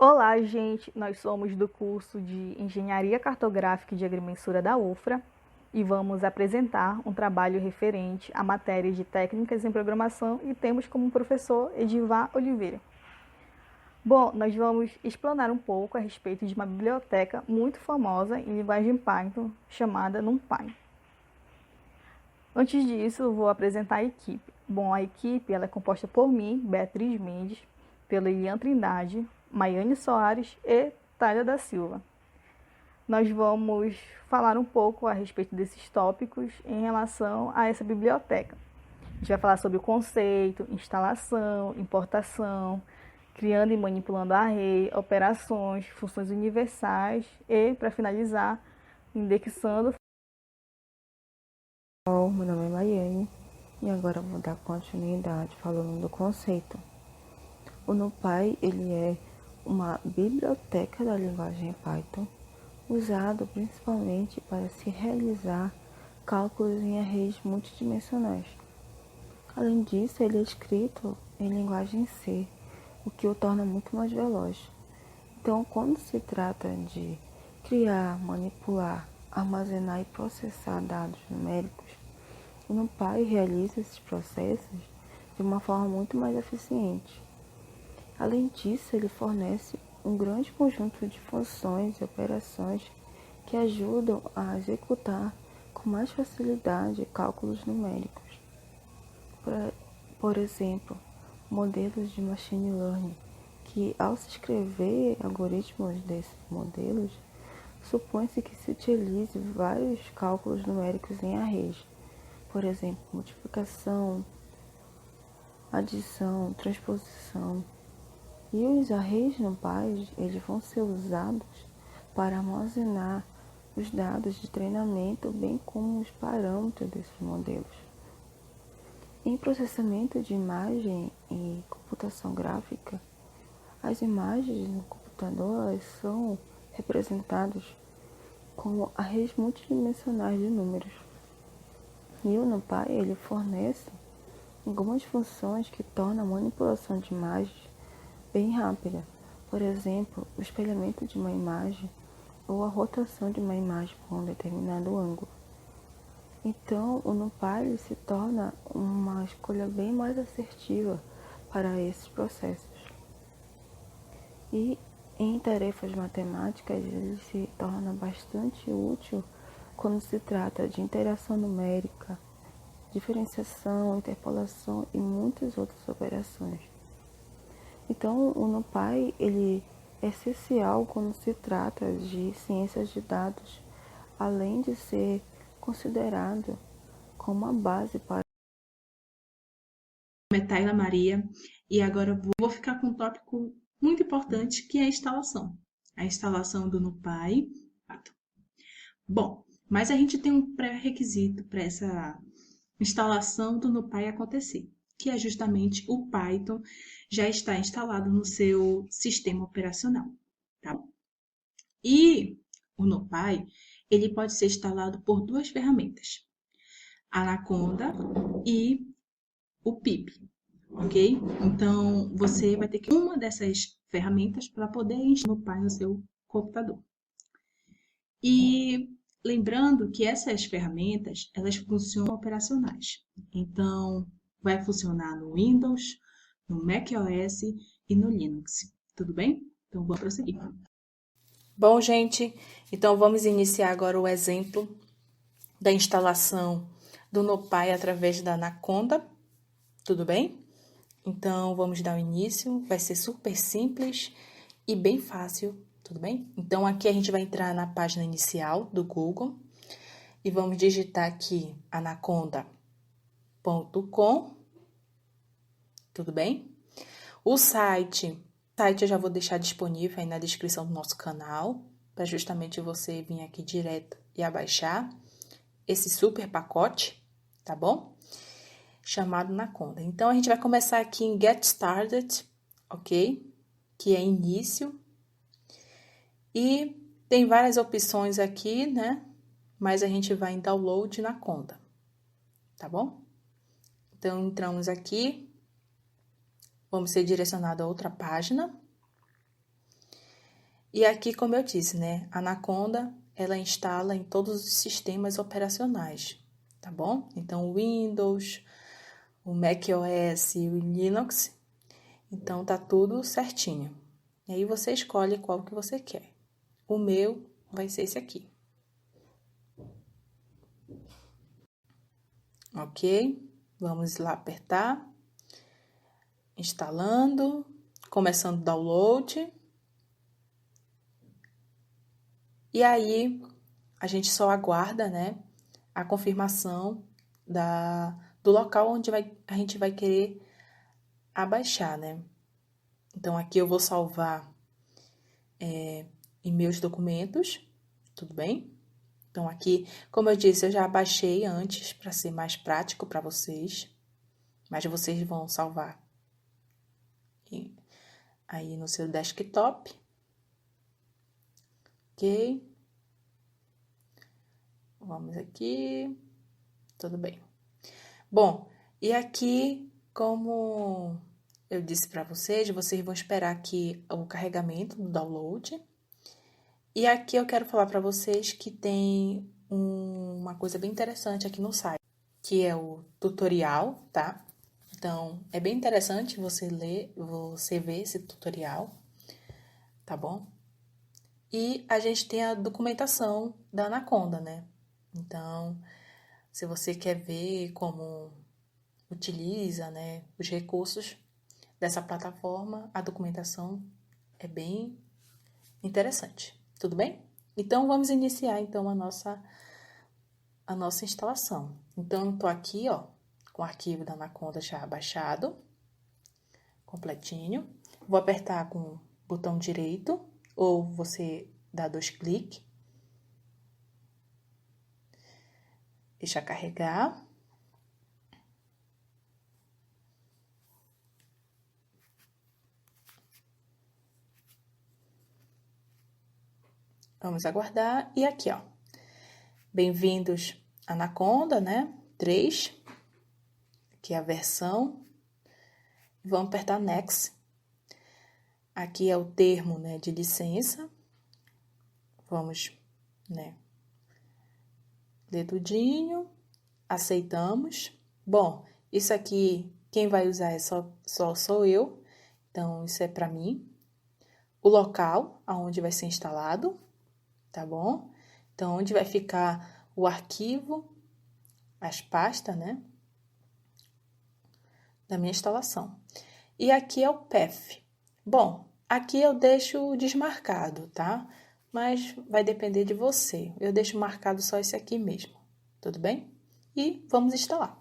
Olá, gente! Nós somos do curso de Engenharia Cartográfica e de Agrimensura da UFRA e vamos apresentar um trabalho referente à matéria de Técnicas em Programação e temos como professor Edivar Oliveira. Bom, nós vamos explanar um pouco a respeito de uma biblioteca muito famosa em linguagem Python chamada NumPy. Antes disso, eu vou apresentar a equipe. Bom, a equipe ela é composta por mim, Beatriz Mendes, pela Ilian Trindade, Maiane Soares e Thalia da Silva. Nós vamos falar um pouco a respeito desses tópicos em relação a essa biblioteca. A gente vai falar sobre o conceito, instalação, importação, criando e manipulando array, operações, funções universais e, para finalizar, indexando. Meu nome é Maiane e agora eu vou dar continuidade falando do conceito. O NumPy ele é uma biblioteca da linguagem Python usado principalmente para se realizar cálculos em arrays multidimensionais. Além disso, ele é escrito em linguagem C, o que o torna muito mais veloz. Então, quando se trata de criar, manipular, armazenar e processar dados numéricos, o NumPy realiza esses processos de uma forma muito mais eficiente. Além disso, ele fornece um grande conjunto de funções e operações que ajudam a executar com mais facilidade cálculos numéricos. Por exemplo, modelos de machine learning, que ao se escrever algoritmos desses modelos, supõe-se que se utilize vários cálculos numéricos em arrays, por exemplo, multiplicação, adição, transposição. E os arrays NumPy, eles vão ser usados para armazenar os dados de treinamento, bem como os parâmetros desses modelos. Em processamento de imagem e computação gráfica, as imagens no computador são representadas como arrays multidimensionais de números. E o NumPy ele fornece algumas funções que tornam a manipulação de imagens bem rápida. Por exemplo, o espelhamento de uma imagem ou a rotação de uma imagem por um determinado ângulo. Então, o NumPy se torna uma escolha bem mais assertiva para esses processos. E em tarefas matemáticas, ele se torna bastante útil quando se trata de interação numérica, diferenciação, interpolação e muitas outras operações. Então, o NumPy ele é essencial quando se trata de ciências de dados, além de ser considerado como uma base para... Meu nome é Tayla Maria e agora eu vou ficar com um tópico muito importante que é a instalação. A instalação do NumPy. Bom, mas a gente tem um pré-requisito para essa instalação do NumPy acontecer, que é justamente o Python já está instalado no seu sistema operacional, tá? E o NumPy, ele pode ser instalado por duas ferramentas, Anaconda e o pip, ok? Então, você vai ter que uma dessas ferramentas para poder instalar o NumPy no seu computador. E lembrando que essas ferramentas, elas funcionam operacionais. Então, vai funcionar no Windows, no macOS e no Linux. Tudo bem? Então, vamos prosseguir. Bom, gente, então vamos iniciar agora o exemplo da instalação do NumPy através da Anaconda. Tudo bem? Então, vamos dar o início. Vai ser super simples e bem fácil, tudo bem? Então, aqui a gente vai entrar na página inicial do Google e vamos digitar aqui anaconda.com, tudo bem? O site eu já vou deixar disponível aí na descrição do nosso canal, para justamente você vir aqui direto e abaixar esse super pacote, tá bom? Chamado Anaconda. Então, a gente vai começar aqui em Get Started, ok? Que é início. E tem várias opções aqui, né? Mas a gente vai em Download Anaconda, tá bom? Então, entramos aqui. Vamos ser direcionados a outra página. E aqui, como eu disse, né, a Anaconda, ela instala em todos os sistemas operacionais, tá bom? Então, o Windows, o macOS e o Linux, então tá tudo certinho. E aí você escolhe qual que você quer. O meu vai ser esse aqui. Ok? Vamos lá apertar. Instalando, começando o download. E aí, a gente só aguarda, né, a confirmação do local onde a gente vai querer abaixar, né? Então, aqui eu vou salvar em meus documentos, tudo bem? Então, aqui, como eu disse, eu já baixei antes para ser mais prático para vocês, mas vocês vão salvar aí no seu desktop, ok? Vamos aqui, tudo bem. Bom, e aqui, como eu disse para vocês vão esperar aqui o carregamento do download. E aqui eu quero falar para vocês que tem uma coisa bem interessante aqui no site, que é o tutorial, tá? Então, é bem interessante você ver esse tutorial, tá bom? E a gente tem a documentação da Anaconda, né? Então, se você quer ver como utiliza, né, os recursos dessa plataforma, a documentação é bem interessante, tudo bem? Então, vamos iniciar, então, a nossa instalação. Então, eu tô aqui, ó, com o arquivo da Anaconda já baixado, completinho. Vou apertar com o botão direito, ou você dá 2 cliques. Deixa carregar. Vamos aguardar. E aqui, ó. Bem-vindos Anaconda, né? 3. Aqui é a versão. Vamos apertar Next. Aqui é o termo, né, de licença. Vamos, né, ler tudinho. Aceitamos. Bom, isso aqui, quem vai usar é só sou eu. Então, isso é para mim. O local aonde vai ser instalado, tá bom? Então, onde vai ficar o arquivo, as pastas, né, da minha instalação. E aqui é o path. Bom, aqui eu deixo desmarcado, tá? Mas vai depender de você. Eu deixo marcado só esse aqui mesmo, tudo bem? E vamos instalar.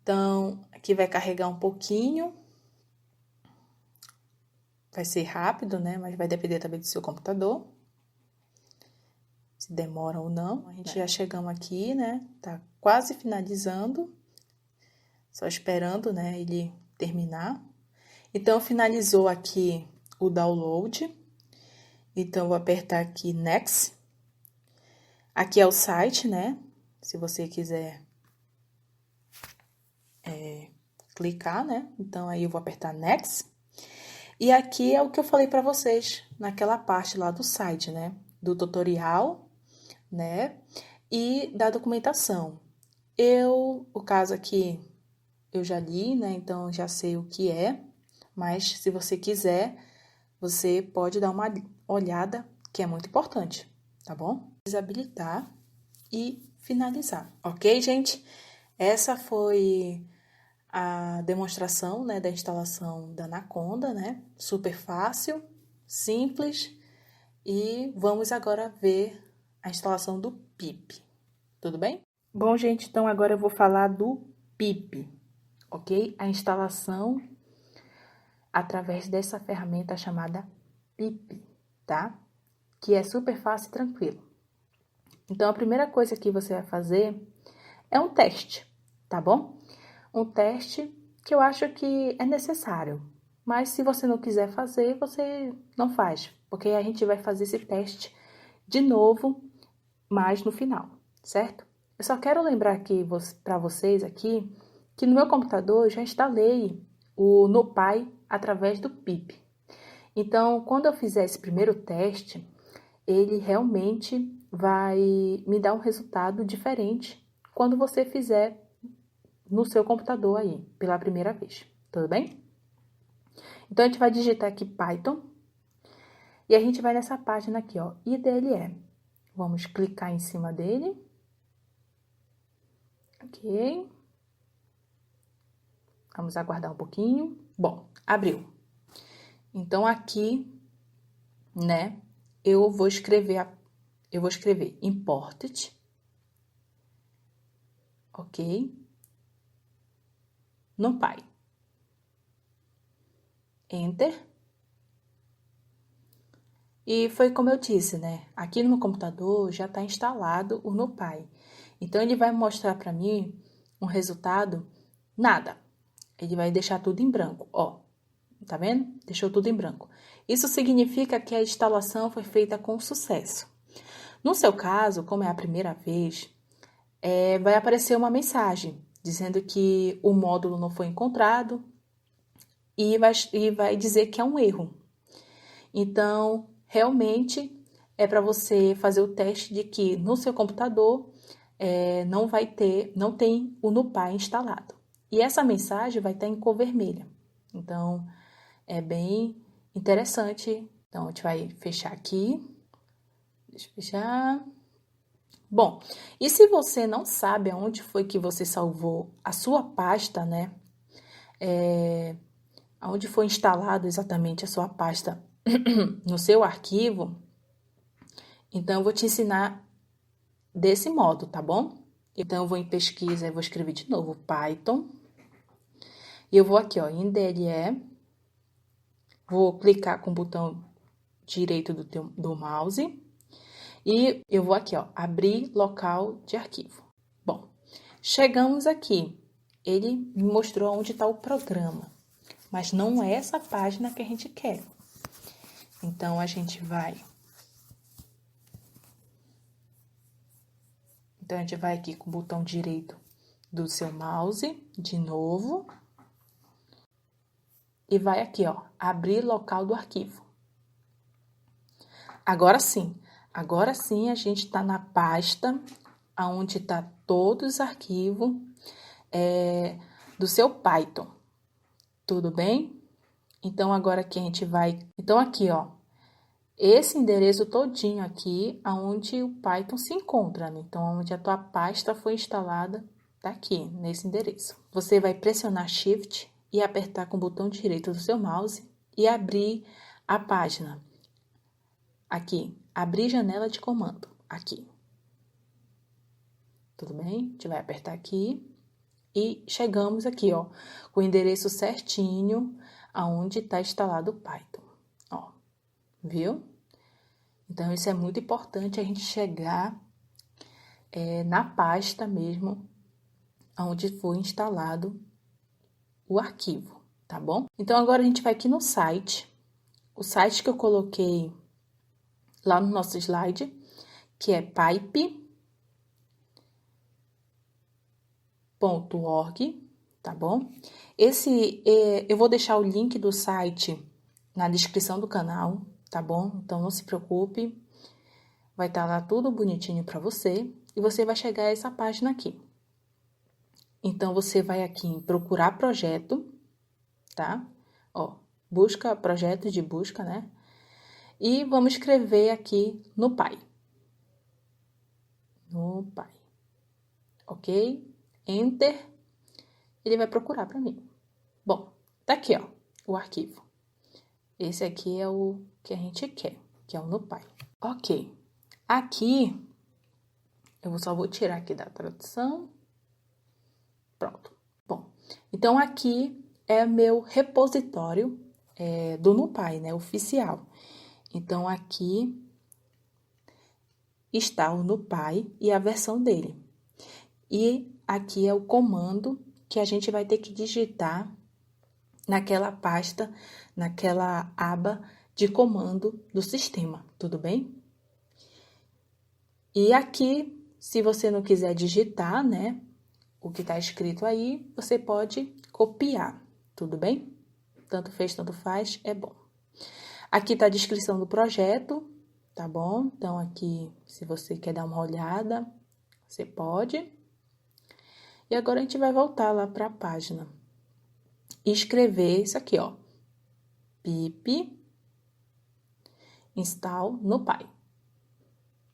Então, aqui vai carregar um pouquinho. Vai ser rápido, né? Mas vai depender também do seu computador. Se demora ou não. A gente já chegamos aqui, né? Tá quase finalizando. Só esperando, né, ele terminar. Então, finalizou aqui o download. Então, vou apertar aqui Next. Aqui é o site, né? Se você quiser clicar, né? Então, aí eu vou apertar Next. E aqui é o que eu falei para vocês naquela parte lá do site, né? Do tutorial, né? E da documentação. O caso aqui, eu já li, né? Então, já sei o que é. Mas, se você quiser, você pode dar uma olhada, que é muito importante, tá bom? Desabilitar e finalizar, ok, gente? Essa foi a demonstração, né, da instalação da Anaconda, né? Super fácil, simples. E vamos agora ver a instalação do PIP, tudo bem? Bom, gente, então agora eu vou falar do PIP, ok? A instalação através dessa ferramenta chamada PIP, tá? Que é super fácil e tranquilo. Então, a primeira coisa que você vai fazer é um teste, tá bom? Um teste que eu acho que é necessário. Mas se você não quiser fazer, você não faz. Porque a gente vai fazer esse teste de novo, mais no final, certo? Eu só quero lembrar aqui para vocês aqui que no meu computador eu já instalei o NuPy através do PIP. Então, quando eu fizer esse primeiro teste, ele realmente vai me dar um resultado diferente quando você fizer no seu computador aí, pela primeira vez, tudo bem? Então, a gente vai digitar aqui Python e a gente vai nessa página aqui, ó, IDLE. Vamos clicar em cima dele. Ok. Vamos aguardar um pouquinho. Bom, abriu. Então, aqui, né, eu vou escrever imported, ok, NumPy. Enter. E foi como eu disse, né, aqui no meu computador já está instalado o NumPy. Então, ele vai mostrar para mim um resultado, nada. Ele vai deixar tudo em branco, ó. Tá vendo? Deixou tudo em branco. Isso significa que a instalação foi feita com sucesso. No seu caso, como é a primeira vez, vai aparecer uma mensagem dizendo que o módulo não foi encontrado e vai dizer que é um erro. Então, realmente, é para você fazer o teste de que no seu computador não tem o NumPy instalado. E essa mensagem vai estar em cor vermelha. Então, é bem interessante. Então, a gente vai fechar aqui. Deixa eu fechar. Bom, e se você não sabe aonde foi que você salvou a sua pasta, né? Aonde foi instalado exatamente a sua pasta no seu arquivo, então eu vou te ensinar desse modo, tá bom? Então, eu vou em pesquisa e vou escrever de novo Python. E eu vou aqui, ó, em IDLE. Vou clicar com o botão direito do mouse. E eu vou aqui, ó, abrir local de arquivo. Bom, chegamos aqui. Ele me mostrou onde está o programa. Mas não é essa página que a gente quer. Então, a gente vai aqui com o botão direito do seu mouse, de novo. E vai aqui, ó, abrir local do arquivo. Agora sim a gente está na pasta onde está todos os arquivos do seu Python. Tudo bem? Então, agora aqui a gente vai... Então, aqui, ó, esse endereço todinho aqui, onde o Python se encontra, né? Então, onde a tua pasta foi instalada, tá aqui, nesse endereço. Você vai pressionar Shift e apertar com o botão direito do seu mouse e abrir a página. Aqui, abrir janela de comando, aqui. Tudo bem? A gente vai apertar aqui e chegamos aqui, ó, com o endereço certinho aonde está instalado o Python, ó, viu? Então, isso é muito importante a gente chegar na pasta mesmo onde foi instalado o arquivo, tá bom? Então, agora a gente vai aqui no site, o site que eu coloquei lá no nosso slide, que é pipe.org, tá bom? Eu vou deixar o link do site na descrição do canal, tá bom? Então, não se preocupe, vai estar lá tudo bonitinho para você e você vai chegar a essa página aqui. Então, você vai aqui em procurar projeto, tá? Ó, busca, projeto de busca, né? E vamos escrever aqui NumPy. NumPy. Ok? Enter. Ele vai procurar para mim. Bom, tá aqui, ó, o arquivo. Esse aqui é o que a gente quer, que é o NumPy. Ok. Aqui, eu só vou tirar aqui da tradução. Pronto. Bom, então aqui é meu repositório do NumPy, né, oficial. Então, aqui está o NumPy e a versão dele. E aqui é o comando que a gente vai ter que digitar naquela pasta, naquela aba de comando do sistema, tudo bem? E aqui, se você não quiser digitar, né, o que está escrito aí, você pode copiar, tudo bem? Tanto fez, tanto faz, é bom. Aqui está a descrição do projeto, tá bom? Então, aqui, se você quer dar uma olhada, você pode. E agora a gente vai voltar lá para a página e escrever isso aqui, ó. Pip install no Pi.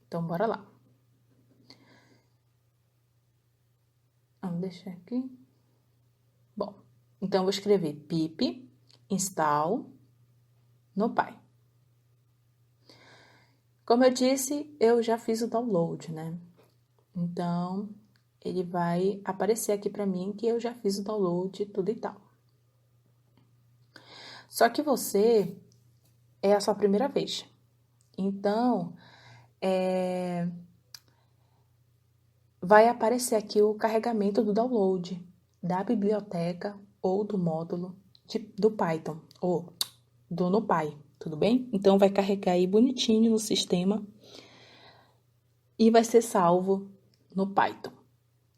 Então, bora lá. Vamos deixar aqui. Bom, então eu vou escrever pip install no Pi. Como eu disse, eu já fiz o download, né? Então, ele vai aparecer aqui para mim que eu já fiz o download, tudo e tal. Só que você é a sua primeira vez. Então, vai aparecer aqui o carregamento do download da biblioteca ou do módulo do Python, ou do NuPy, tudo bem? Então, vai carregar aí bonitinho no sistema e vai ser salvo no Python,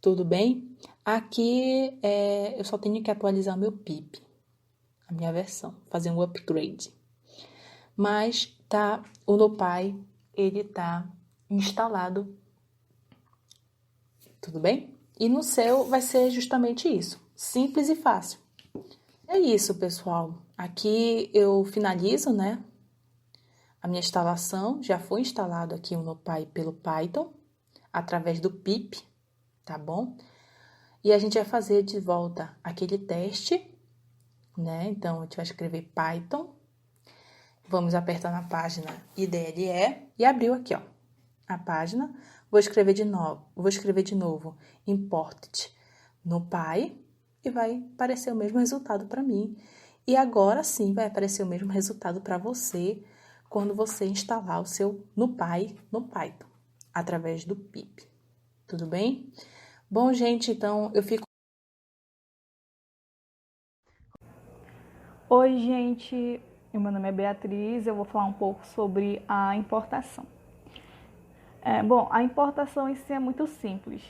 tudo bem? Aqui, eu só tenho que atualizar o meu pip, a minha versão, fazer um upgrade. Mas, o NuPy, ele tá instalado, tudo bem? E no seu vai ser justamente isso, simples e fácil. É isso, pessoal. Aqui eu finalizo, né? A minha instalação, já foi instalado aqui o NuPy pelo Python, através do pip, tá bom? E a gente vai fazer de volta aquele teste, né? Então, a gente vai escrever Python, vamos apertar na página IDLE e abriu aqui, ó, a página. Vou escrever de novo import NuPy e vai aparecer o mesmo resultado para mim. E agora sim vai aparecer o mesmo resultado para você quando você instalar o seu NuPy no Python, através do pip. Tudo bem? Bom, gente, então eu fico... Oi, gente. Meu nome é Beatriz. Eu vou falar um pouco sobre a importação. Bom, a importação em si é muito simples,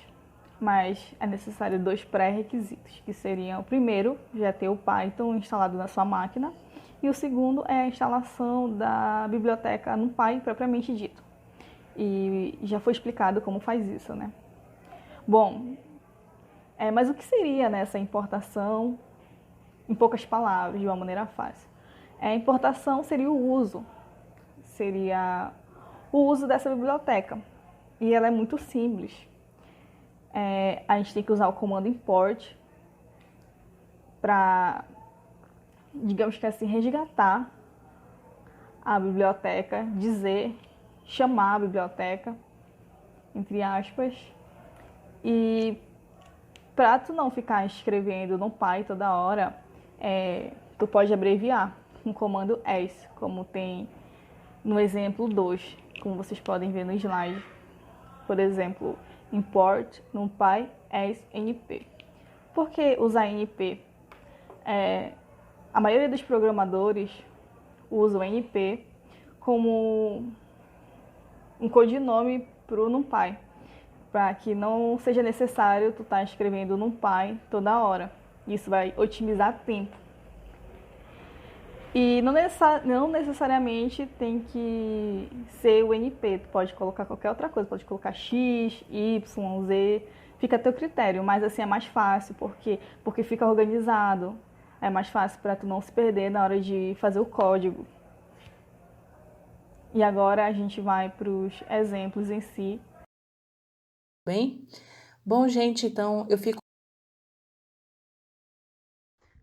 mas é necessário 2 pré-requisitos, que seriam, o primeiro, já ter o Python instalado na sua máquina, e o segundo é a instalação da biblioteca NuPy propriamente dito. E já foi explicado como faz isso, né? Bom, mas o que seria essa importação, em poucas palavras, de uma maneira fácil? A importação seria o uso dessa biblioteca. E ela é muito simples. A gente tem que usar o comando import para, digamos que assim, resgatar a biblioteca, chamar a biblioteca, entre aspas. E para tu não ficar escrevendo no Py toda hora, tu pode abreviar com o comando as, como tem no exemplo 2, como vocês podem ver no slide. Por exemplo, import NuPy as np. Por que usar np? A maioria dos programadores usa o np como um codinome para o NuPy, para que não seja necessário tu estar escrevendo NuPy toda hora. Isso vai otimizar tempo. E não necessariamente tem que ser o NP, tu pode colocar qualquer outra coisa, pode colocar X, Y, Z, fica a teu critério, mas assim é mais fácil, porque fica organizado, é mais fácil para tu não se perder na hora de fazer o código. E agora a gente vai para os exemplos em si. Bem? Bom, gente, então eu fico...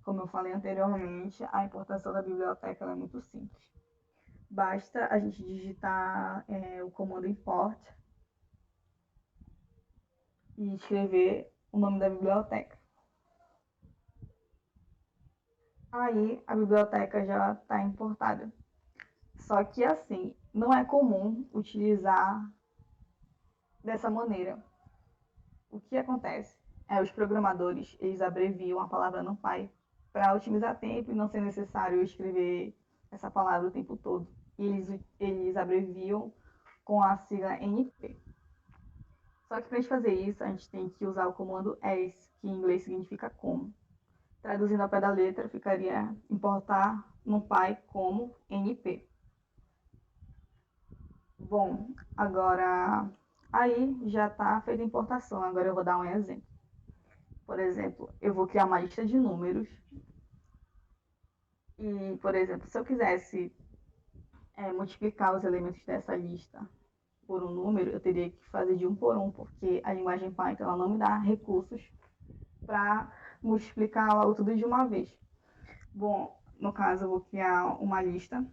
Como eu falei anteriormente, a importação da biblioteca é muito simples. Basta a gente digitar o comando import e escrever o nome da biblioteca. Aí a biblioteca já está importada. Só que assim, não é comum utilizar dessa maneira. O que acontece? Os programadores, eles abreviam a palavra NuPy para otimizar tempo e não ser necessário escrever essa palavra o tempo todo. E eles abreviam com a sigla NP. Só que para a gente fazer isso, a gente tem que usar o comando as, que em inglês significa como. Traduzindo ao pé da letra, ficaria importar NuPy como NP. Bom, agora aí já está feita a importação. Agora eu vou dar um exemplo. Por exemplo, eu vou criar uma lista de números e, por exemplo, se eu quisesse multiplicar os elementos dessa lista por um número, eu teria que fazer de um por um, porque a linguagem Python ela não me dá recursos para multiplicar logo tudo de uma vez. Bom, no caso eu vou criar uma lista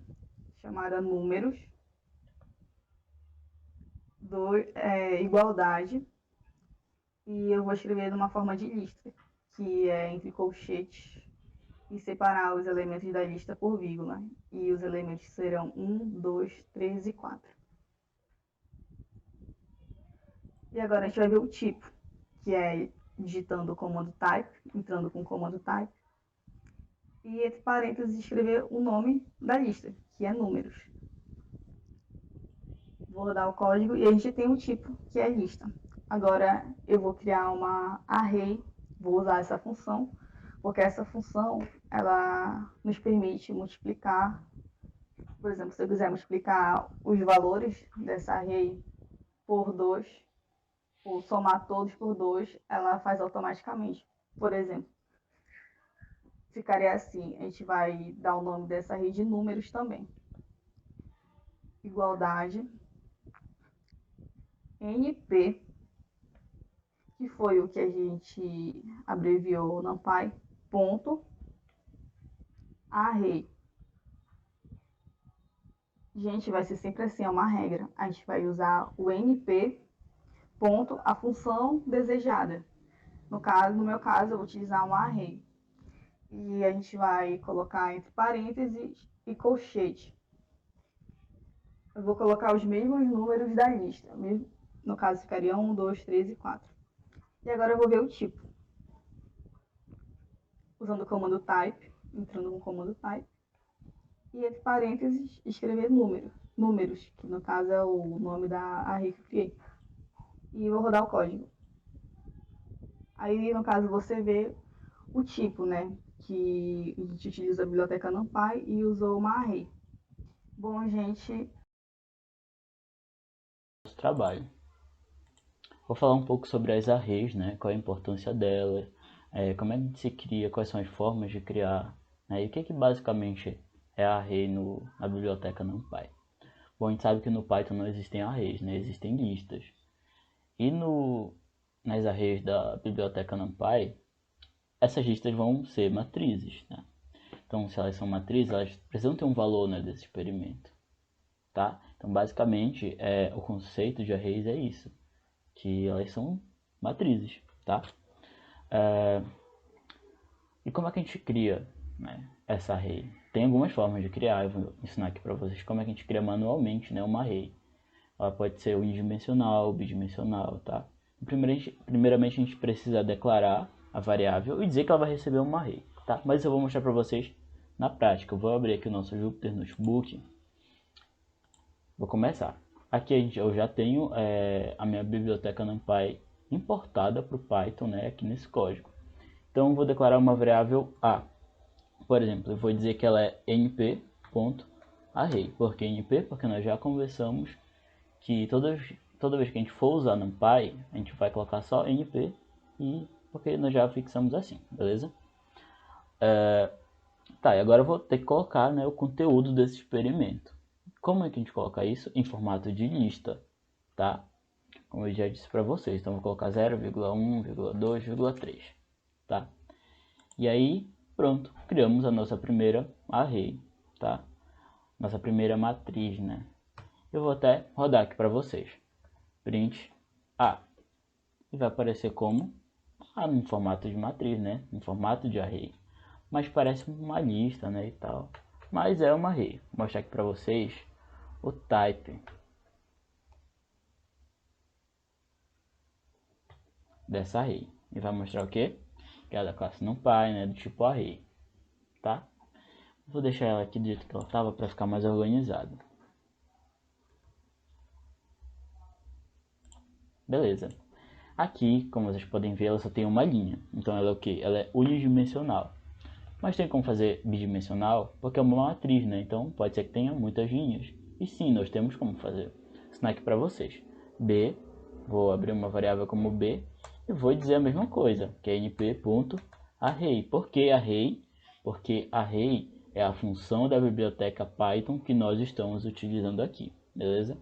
chamada números, igualdade, e eu vou escrever de uma forma de lista, que é entre colchetes, e separar os elementos da lista por vírgula. E os elementos serão 1, 2, 3 e 4. E agora a gente vai ver o tipo, que é digitando o comando type, entrando com o comando type, e entre parênteses escrever o nome da lista, que é números. Vou rodar o código e a gente tem um tipo, que é lista. Agora eu vou criar uma array, vou usar essa função, porque essa função ela nos permite multiplicar. Por exemplo, se eu quiser multiplicar os valores dessa array por 2, ou somar todos por 2, ela faz automaticamente. Por exemplo, ficaria assim, a gente vai dar o nome dessa array de números também. Igualdade, NP, que foi o que a gente abreviou no NumPy, ponto, array. Gente, vai ser sempre assim, é uma regra. A gente vai usar o NP, ponto, a função desejada. No meu caso, eu vou utilizar um array. E a gente vai colocar entre parênteses e colchete. Eu vou colocar os mesmos números da lista. No caso, ficaria 1, 2, 3 e 4. E agora eu vou ver o tipo. Usando o comando type, entrando no comando type. E entre parênteses, escrever números, que no caso é o nome da array que eu criei. E vou rodar o código. Aí, no caso, você vê o tipo, né? Que a gente utiliza a biblioteca NumPy e usou uma array. Bom, gente, trabalho. Vou falar um pouco sobre as arrays, né? Qual é a importância dela, como é que se cria, quais são as formas de criar, né? E o que basicamente é a array na biblioteca NumPy. Bom, a gente sabe que no Python não existem arrays, né? Existem listas. E nas arrays da biblioteca NumPy, essas listas vão ser matrizes, né? Então, se elas são matrizes, elas precisam ter um valor, né, desse experimento, tá? Então, basicamente, o conceito de arrays é isso, que elas são matrizes, tá? E como é que a gente cria, né, essa array? Tem algumas formas de criar, eu vou ensinar aqui para vocês como é que a gente cria manualmente, né, uma array. Ela pode ser unidimensional, bidimensional, tá? Primeiramente a gente precisa declarar a variável e dizer que ela vai receber uma array, tá? Mas eu vou mostrar para vocês na prática. Eu vou abrir aqui o nosso Jupyter Notebook. Vou começar. Aqui eu já tenho a minha biblioteca NumPy importada para o Python, né, aqui nesse código. Então eu vou declarar uma variável a. Por exemplo, eu vou dizer que ela é np.array. Por que np? Porque nós já conversamos que toda vez que a gente for usar NumPy, a gente vai colocar só np, e porque nós já fixamos assim, beleza? Tá, e agora eu vou ter que colocar, né, o conteúdo desse experimento. Como é que a gente coloca isso? Em formato de lista, tá? Como eu já disse para vocês, então eu vou colocar 0,1,2,3, tá? E aí, pronto, criamos a nossa primeira array, tá? Nossa primeira matriz, né? Eu vou até rodar aqui para vocês. Print A. E vai aparecer como em formato de matriz, né? Em formato de array. Mas parece uma lista, né? E tal. Mas é uma array. Vou mostrar aqui para vocês o type dessa array. E vai mostrar o quê? Que é da classe NumPy, né? Do tipo array. Tá? Vou deixar ela aqui do jeito que ela estava para ficar mais organizado. Beleza. Aqui, como vocês podem ver, ela só tem uma linha. Então ela é o que? Ela é unidimensional. Mas tem como fazer bidimensional porque é uma matriz, né? Então pode ser que tenha muitas linhas. E sim, nós temos como fazer. ensinar aqui para vocês. B, vou abrir uma variável como B e vou dizer a mesma coisa, que é np.array. Por que array? Porque array é a função da biblioteca Python que nós estamos utilizando aqui, beleza?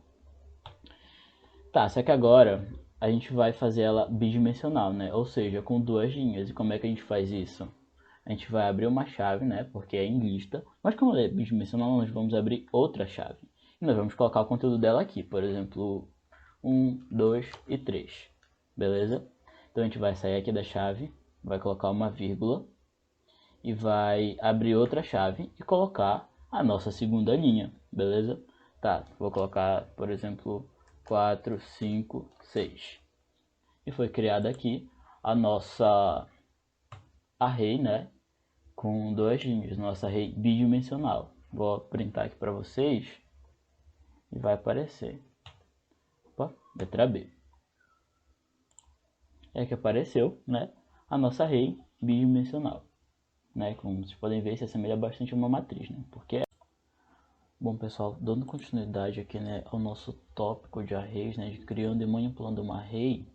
Tá, só que agora a gente vai fazer ela bidimensional, né? Ou seja, com duas linhas. E como é que a gente faz isso? A gente vai abrir uma chave, né? Porque é em lista. Mas como ela é bidimensional, nós vamos abrir outra chave. E nós vamos colocar o conteúdo dela aqui. Por exemplo, 1, 2 e 3. Beleza? Então a gente vai sair aqui da chave, vai colocar uma vírgula e vai abrir outra chave e colocar a nossa segunda linha. Beleza? Tá, vou colocar, por exemplo, 4, 5, 6. E foi criada aqui a nossa array, né? Com duas linhas, nossa array bidimensional. Vou printar aqui para vocês e vai aparecer. Opa, letra B. É que apareceu, né? A nossa array bidimensional, né? Como vocês podem ver, se assemelha bastante a uma matriz, né? Porque bom, pessoal, dando continuidade aqui, né, ao nosso tópico de arrays, né, de criando e manipulando uma array,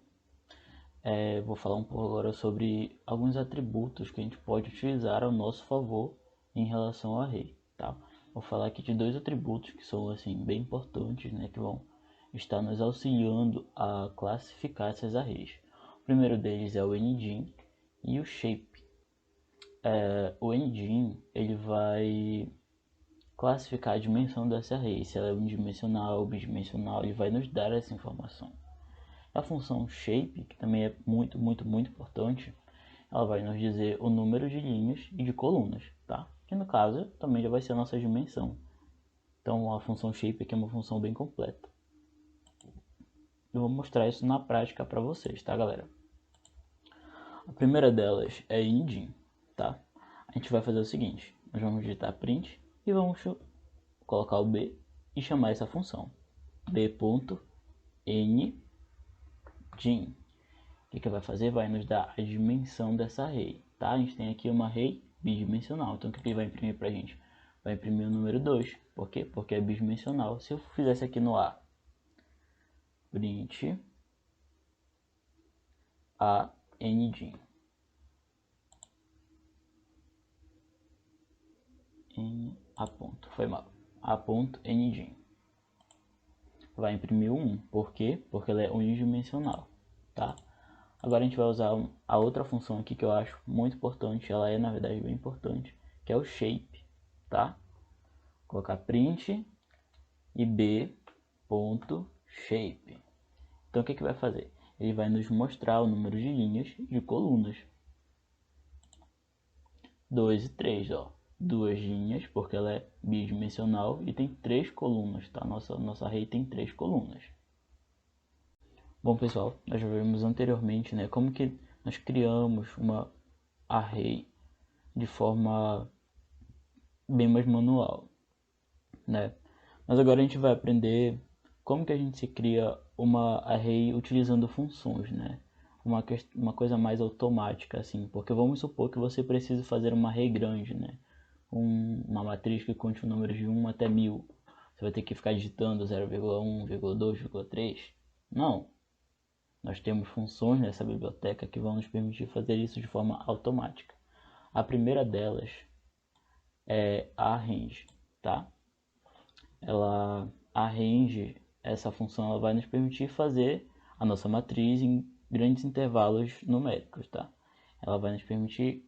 vou falar um pouco agora sobre alguns atributos que a gente pode utilizar ao nosso favor em relação ao array, tá? Vou falar aqui de dois atributos que são, assim, bem importantes, né, que vão estar nos auxiliando a classificar essas arrays. O primeiro deles é o ngine e o shape. O ngine, ele vai classificar a dimensão dessa array, se ela é unidimensional ou bidimensional, ele vai nos dar essa informação. A função shape, que também é muito importante, ela vai nos dizer o número de linhas e de colunas, tá? Que no caso também já vai ser a nossa dimensão. Então a função shape aqui é uma função bem completa. Eu vou mostrar isso na prática para vocês, tá, galera? A primeira delas é ngine, tá? A gente vai fazer o seguinte, nós vamos digitar print e vamos colocar o b e chamar essa função b.ngine. O que vai fazer? Vai nos dar a dimensão dessa array, tá? A gente tem aqui uma array bidimensional, então o que ele vai imprimir pra gente? Vai imprimir o número 2, por quê? Porque é bidimensional. Se eu fizesse aqui no A, print a ngine, a ponto, foi mal, a ponto ngine, vai imprimir o 1, por quê? Porque ela é unidimensional, tá? Agora a gente vai usar a outra função aqui que eu acho muito importante, ela é na verdade bem importante, que é o shape, tá? Vou colocar print e b.shape. Então o que vai fazer? Ele vai nos mostrar o número de linhas e de colunas. 2 e 3, ó. 2 linhas, porque ela é bidimensional, e tem 3 colunas, tá? Nossa array tem 3 colunas. Bom, pessoal, nós já vimos anteriormente, né, como que nós criamos uma array de forma bem mais manual, né? Mas agora a gente vai aprender como que a gente se cria uma array utilizando funções, né? Uma coisa mais automática, assim, porque vamos supor que você precise fazer uma array grande, né? Uma matriz que conte o número de 1 até 1000. Você vai ter que ficar digitando 0,1, 0,2, 0,3. Não. Nós temos funções nessa biblioteca que vão nos permitir fazer isso de forma automática. A primeira delas é a arrange, tá? Ela arrange, essa função ela vai nos permitir fazer a nossa matriz em grandes intervalos numéricos, tá? Ela vai nos permitir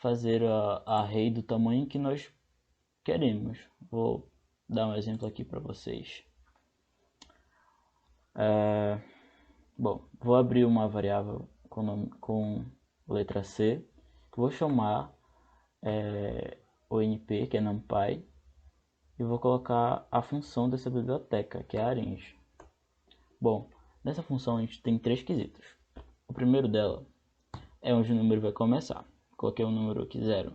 fazer a array do tamanho que nós queremos. Vou dar um exemplo aqui para vocês. Bom, vou abrir uma variável com letra C. Vou chamar o np, que é numpy, e vou colocar a função dessa biblioteca, que é a arrange. Bom, nessa função a gente tem 3 quesitos. O primeiro dela é onde o número vai começar. Coloquei o número aqui 0.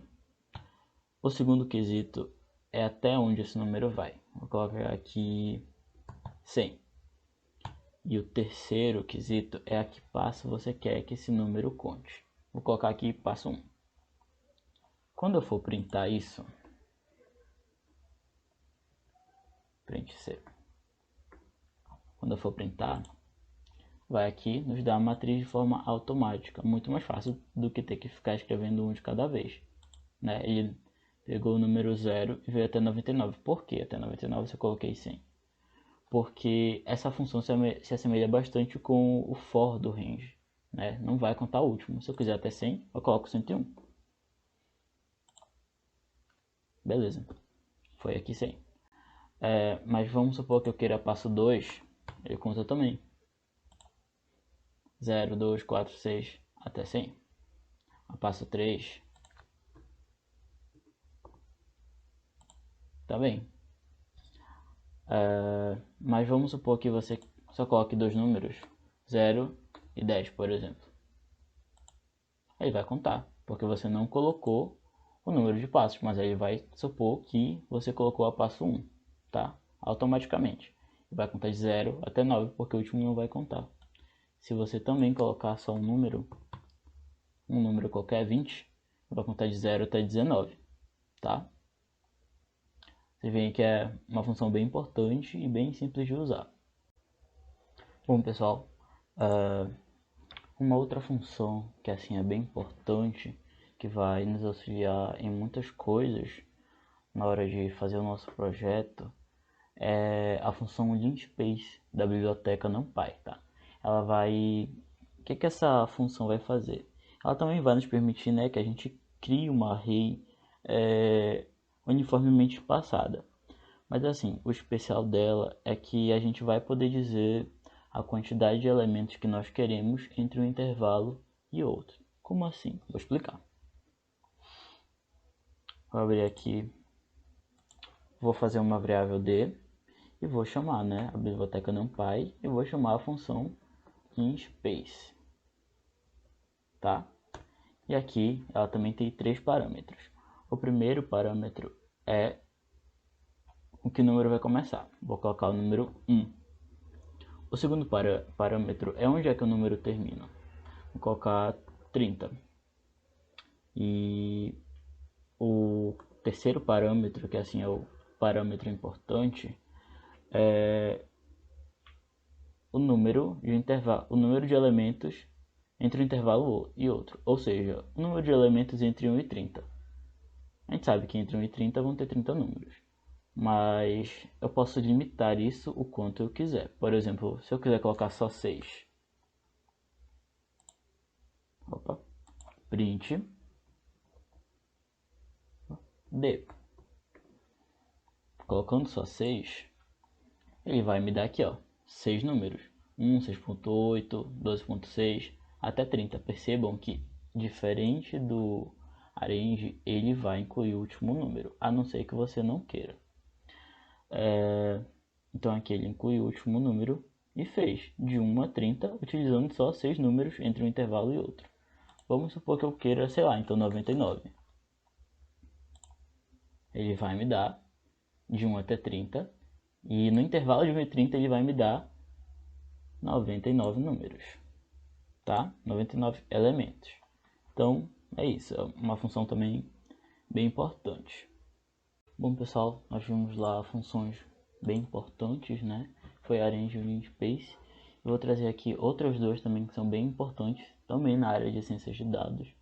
O segundo quesito é até onde esse número vai. Vou colocar aqui 100. E o terceiro quesito é a que passo você quer que esse número conte. Vou colocar aqui passo 1. Quando eu for printar isso, print C. quando for printar, vai aqui nos dar a matriz de forma automática, muito mais fácil do que ter que ficar escrevendo um de cada vez, né? Ele pegou o número 0 e veio até 99. Por que até 99 eu coloquei 100? Porque essa função se assemelha bastante com o for do range, né? Não vai contar o último. Se eu quiser até 100, eu coloco 101. Beleza, foi aqui 100. Mas vamos supor que eu queira passo 2, ele conta também. 0, 2, 4, 6, até 100. A passo 3, tá bem. Mas vamos supor que você só coloque dois números, 0 e 10, por exemplo. Ele vai contar, porque você não colocou o número de passos, mas ele vai supor que você colocou a passo 1, tá? Automaticamente. Vai contar de 0 até 9, porque o último não vai contar. Se você também colocar só um número qualquer, 20, vai contar de 0 até 19, tá? Vocês veem que é uma função bem importante e bem simples de usar. Bom, pessoal, uma outra função que assim é bem importante, que vai nos auxiliar em muitas coisas na hora de fazer o nosso projeto, é a função linspace da biblioteca NumPy, tá? Ela vai... O que essa função vai fazer? Ela também vai nos permitir, né, que a gente crie uma array uniformemente espaçada. Mas assim, o especial dela é que a gente vai poder dizer a quantidade de elementos que nós queremos entre um intervalo e outro. Como assim? Vou explicar. Vou abrir aqui, vou fazer uma variável d e vou chamar, né, a biblioteca NumPy e vou chamar a função linspace, tá? E aqui ela também tem 3 parâmetros. O primeiro parâmetro é o que número vai começar. Vou colocar o número 1. O segundo parâmetro é onde é que o número termina. Vou colocar 30. E o terceiro parâmetro, que assim é o parâmetro importante, é o número de elementos entre um intervalo e outro. Ou seja, o número de elementos entre 1 e 30. A gente sabe que entre 1 e 30 vão ter 30 números. Mas eu posso limitar isso o quanto eu quiser. Por exemplo, se eu quiser colocar só 6. Print D. Colocando só 6, ele vai me dar aqui, ó, 6 números. 1, 6.8, 12.6, até 30. Percebam que, diferente do arrange, ele vai incluir o último número, a não ser que você não queira. Então aqui ele inclui o último número e fez de 1 a 30, utilizando só 6 números entre um intervalo e outro. Vamos supor que eu queira, sei lá, então 99. Ele vai me dar de 1 até 30, e no intervalo de 1 e 30 ele vai me dar 99 números, tá? 99 elementos. Então é isso, é uma função também bem importante. Bom, pessoal, nós vimos lá funções bem importantes, né? Foi arrange e linspace. Eu vou trazer aqui outras duas também que são bem importantes, também na área de ciências de dados,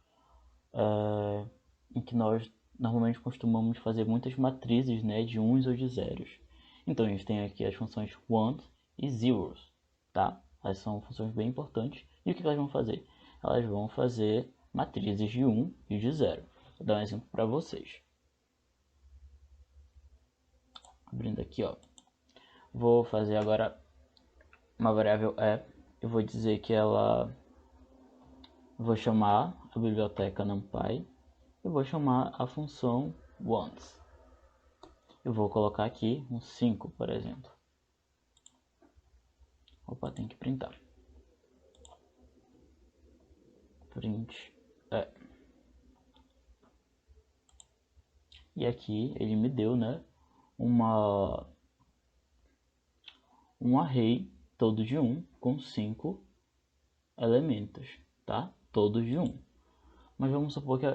em que nós normalmente costumamos fazer muitas matrizes, né, de uns ou de zeros. Então a gente tem aqui as funções ones e zeros, tá? Elas são funções bem importantes. E o que elas vão fazer? Elas vão fazer matrizes de 1 e de 0. Vou dar um exemplo para vocês. Abrindo aqui, ó. Vou fazer agora uma variável e. Eu vou dizer que ela... Vou chamar a biblioteca NumPy. Eu vou chamar a função ones. Eu vou colocar aqui um 5, por exemplo. Opa, tem que printar. Print é. E aqui ele me deu, né, um array todo de 1 com 5 elementos, tá? Todos de 1. Mas vamos supor que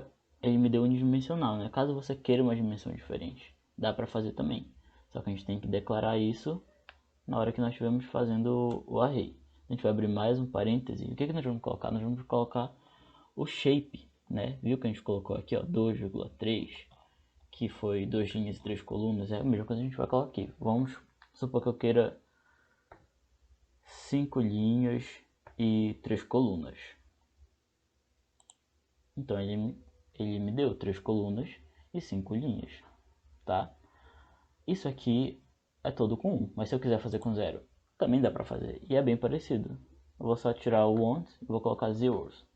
ele me deu unidimensional, né? Caso você queira uma dimensão diferente, dá para fazer também. Só que a gente tem que declarar isso na hora que nós estivermos fazendo o array. A gente vai abrir mais um parêntese. O que nós vamos colocar? Nós vamos colocar o shape, né? Viu que a gente colocou aqui, ó, 2,3, que foi 2 linhas e 3 colunas. É a mesma coisa que a gente vai colocar aqui. Vamos supor que eu queira 5 linhas e 3 colunas. Então ele me deu 3 colunas e 5 linhas, tá? Isso aqui é todo com 1, mas se eu quiser fazer com 0, também dá para fazer. E é bem parecido. Eu vou só tirar o want e vou colocar zeros.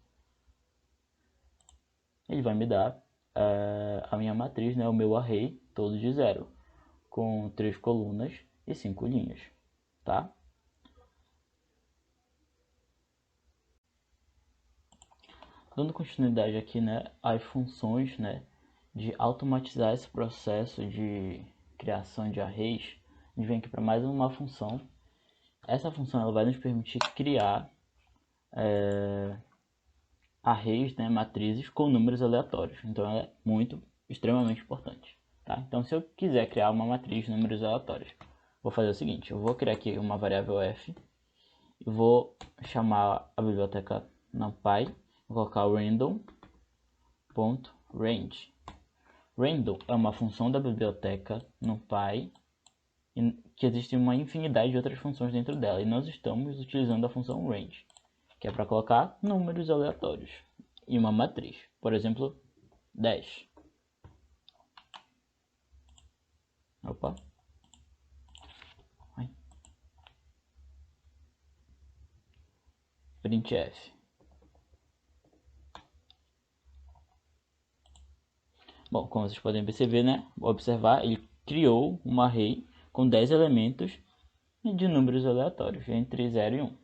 Ele vai me dar a minha matriz, né, o meu array todo de 0, com 3 colunas e 5 linhas, tá? Dando continuidade aqui, né, às funções, né, de automatizar esse processo de criação de arrays, a gente vem aqui para mais uma função. Essa função ela vai nos permitir criar arrays, né, matrizes com números aleatórios. Então é extremamente importante, tá? Então se eu quiser criar uma matriz de números aleatórios, vou fazer o seguinte: eu vou criar aqui uma variável f e vou chamar a biblioteca numpy, vou colocar random.range. Random é uma função da biblioteca numpy que existe uma infinidade de outras funções dentro dela, e nós estamos utilizando a função range, que é para colocar números aleatórios em uma matriz. Por exemplo, 10. Opa. Printf. Bom, como vocês podem perceber, né? Observar, ele criou uma array com 10 elementos de números aleatórios, entre 0 e 1.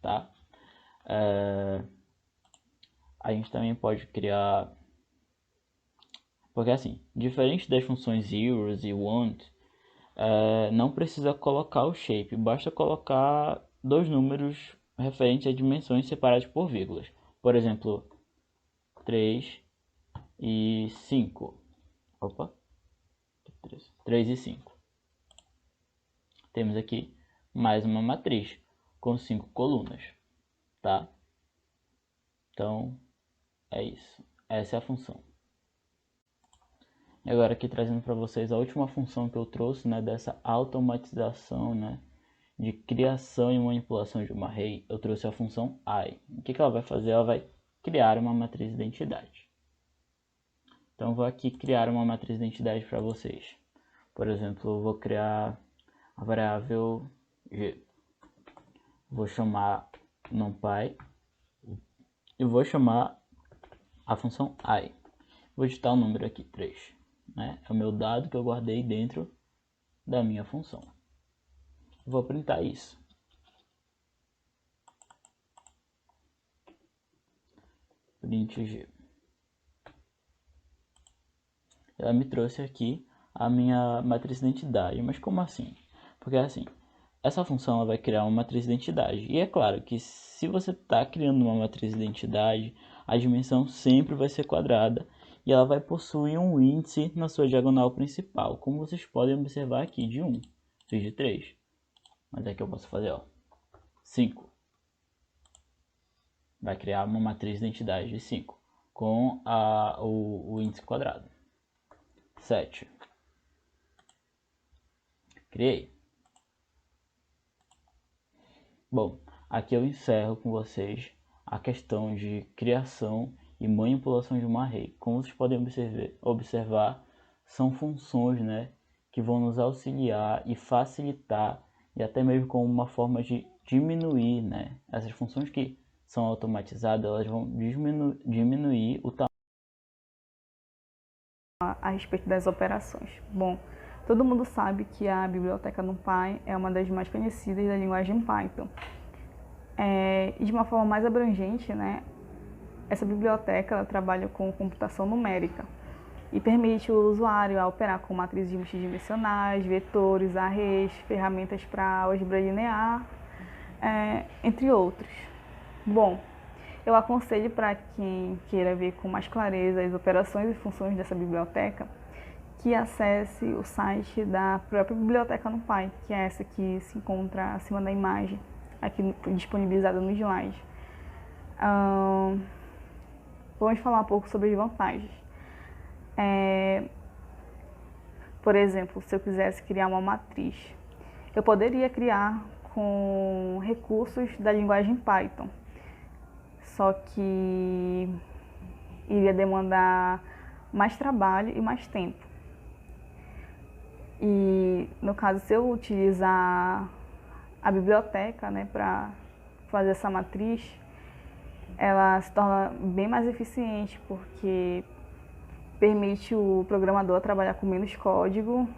Tá? A gente também pode criar... Porque assim, diferente das funções zeros e want, não precisa colocar o shape, basta colocar dois números referentes a dimensões separadas por vírgulas. Por exemplo, 3 e 5. Opa! 3 e 5. Temos aqui mais uma matriz com 5 colunas, tá? Então, é isso. Essa é a função. E agora aqui trazendo para vocês a última função que eu trouxe, né, dessa automatização, né, de criação e manipulação de uma array, eu trouxe a função I. O que ela vai fazer? Ela vai criar uma matriz de identidade. Então eu vou aqui criar uma matriz de identidade para vocês. Por exemplo, eu vou criar a variável g. Vou chamar numpy e vou chamar a função I. Vou digitar o número aqui, 3. Né? É o meu dado que eu guardei dentro da minha função. Vou printar isso. Print g. Ela me trouxe aqui a minha matriz de identidade. Mas como assim? Porque assim, essa função ela vai criar uma matriz de identidade. E é claro que se você está criando uma matriz de identidade, a dimensão sempre vai ser quadrada. E ela vai possuir um índice na sua diagonal principal. Como vocês podem observar aqui, de 1. Fiz de 3. Mas aqui eu posso fazer, ó, 5. Vai criar uma matriz de identidade de 5. Com o índice quadrado. 7. Criei. Bom, aqui eu encerro com vocês a questão de criação e manipulação de uma array. Como vocês podem observar, são funções, né, que vão nos auxiliar e facilitar, e até mesmo como uma forma de diminuir, né, essas funções que são automatizadas, elas vão diminuir o tamanho a respeito das operações. Bom, todo mundo sabe que a biblioteca NumPy é uma das mais conhecidas da linguagem Python. E de uma forma mais abrangente, né, essa biblioteca ela trabalha com computação numérica e permite o usuário a operar com matrizes multidimensionais, vetores, arrays, ferramentas para álgebra linear, entre outros. Bom, eu aconselho para quem queira ver com mais clareza as operações e funções dessa biblioteca que acesse o site da própria Biblioteca NumPy, que é essa que se encontra acima da imagem, aqui disponibilizada no slide. Vamos falar um pouco sobre as vantagens. Por exemplo, se eu quisesse criar uma matriz, eu poderia criar com recursos da linguagem Python, só que iria demandar mais trabalho e mais tempo. E no caso, se eu utilizar a biblioteca, né, para fazer essa matriz, ela se torna bem mais eficiente, porque permite o programador trabalhar com menos código,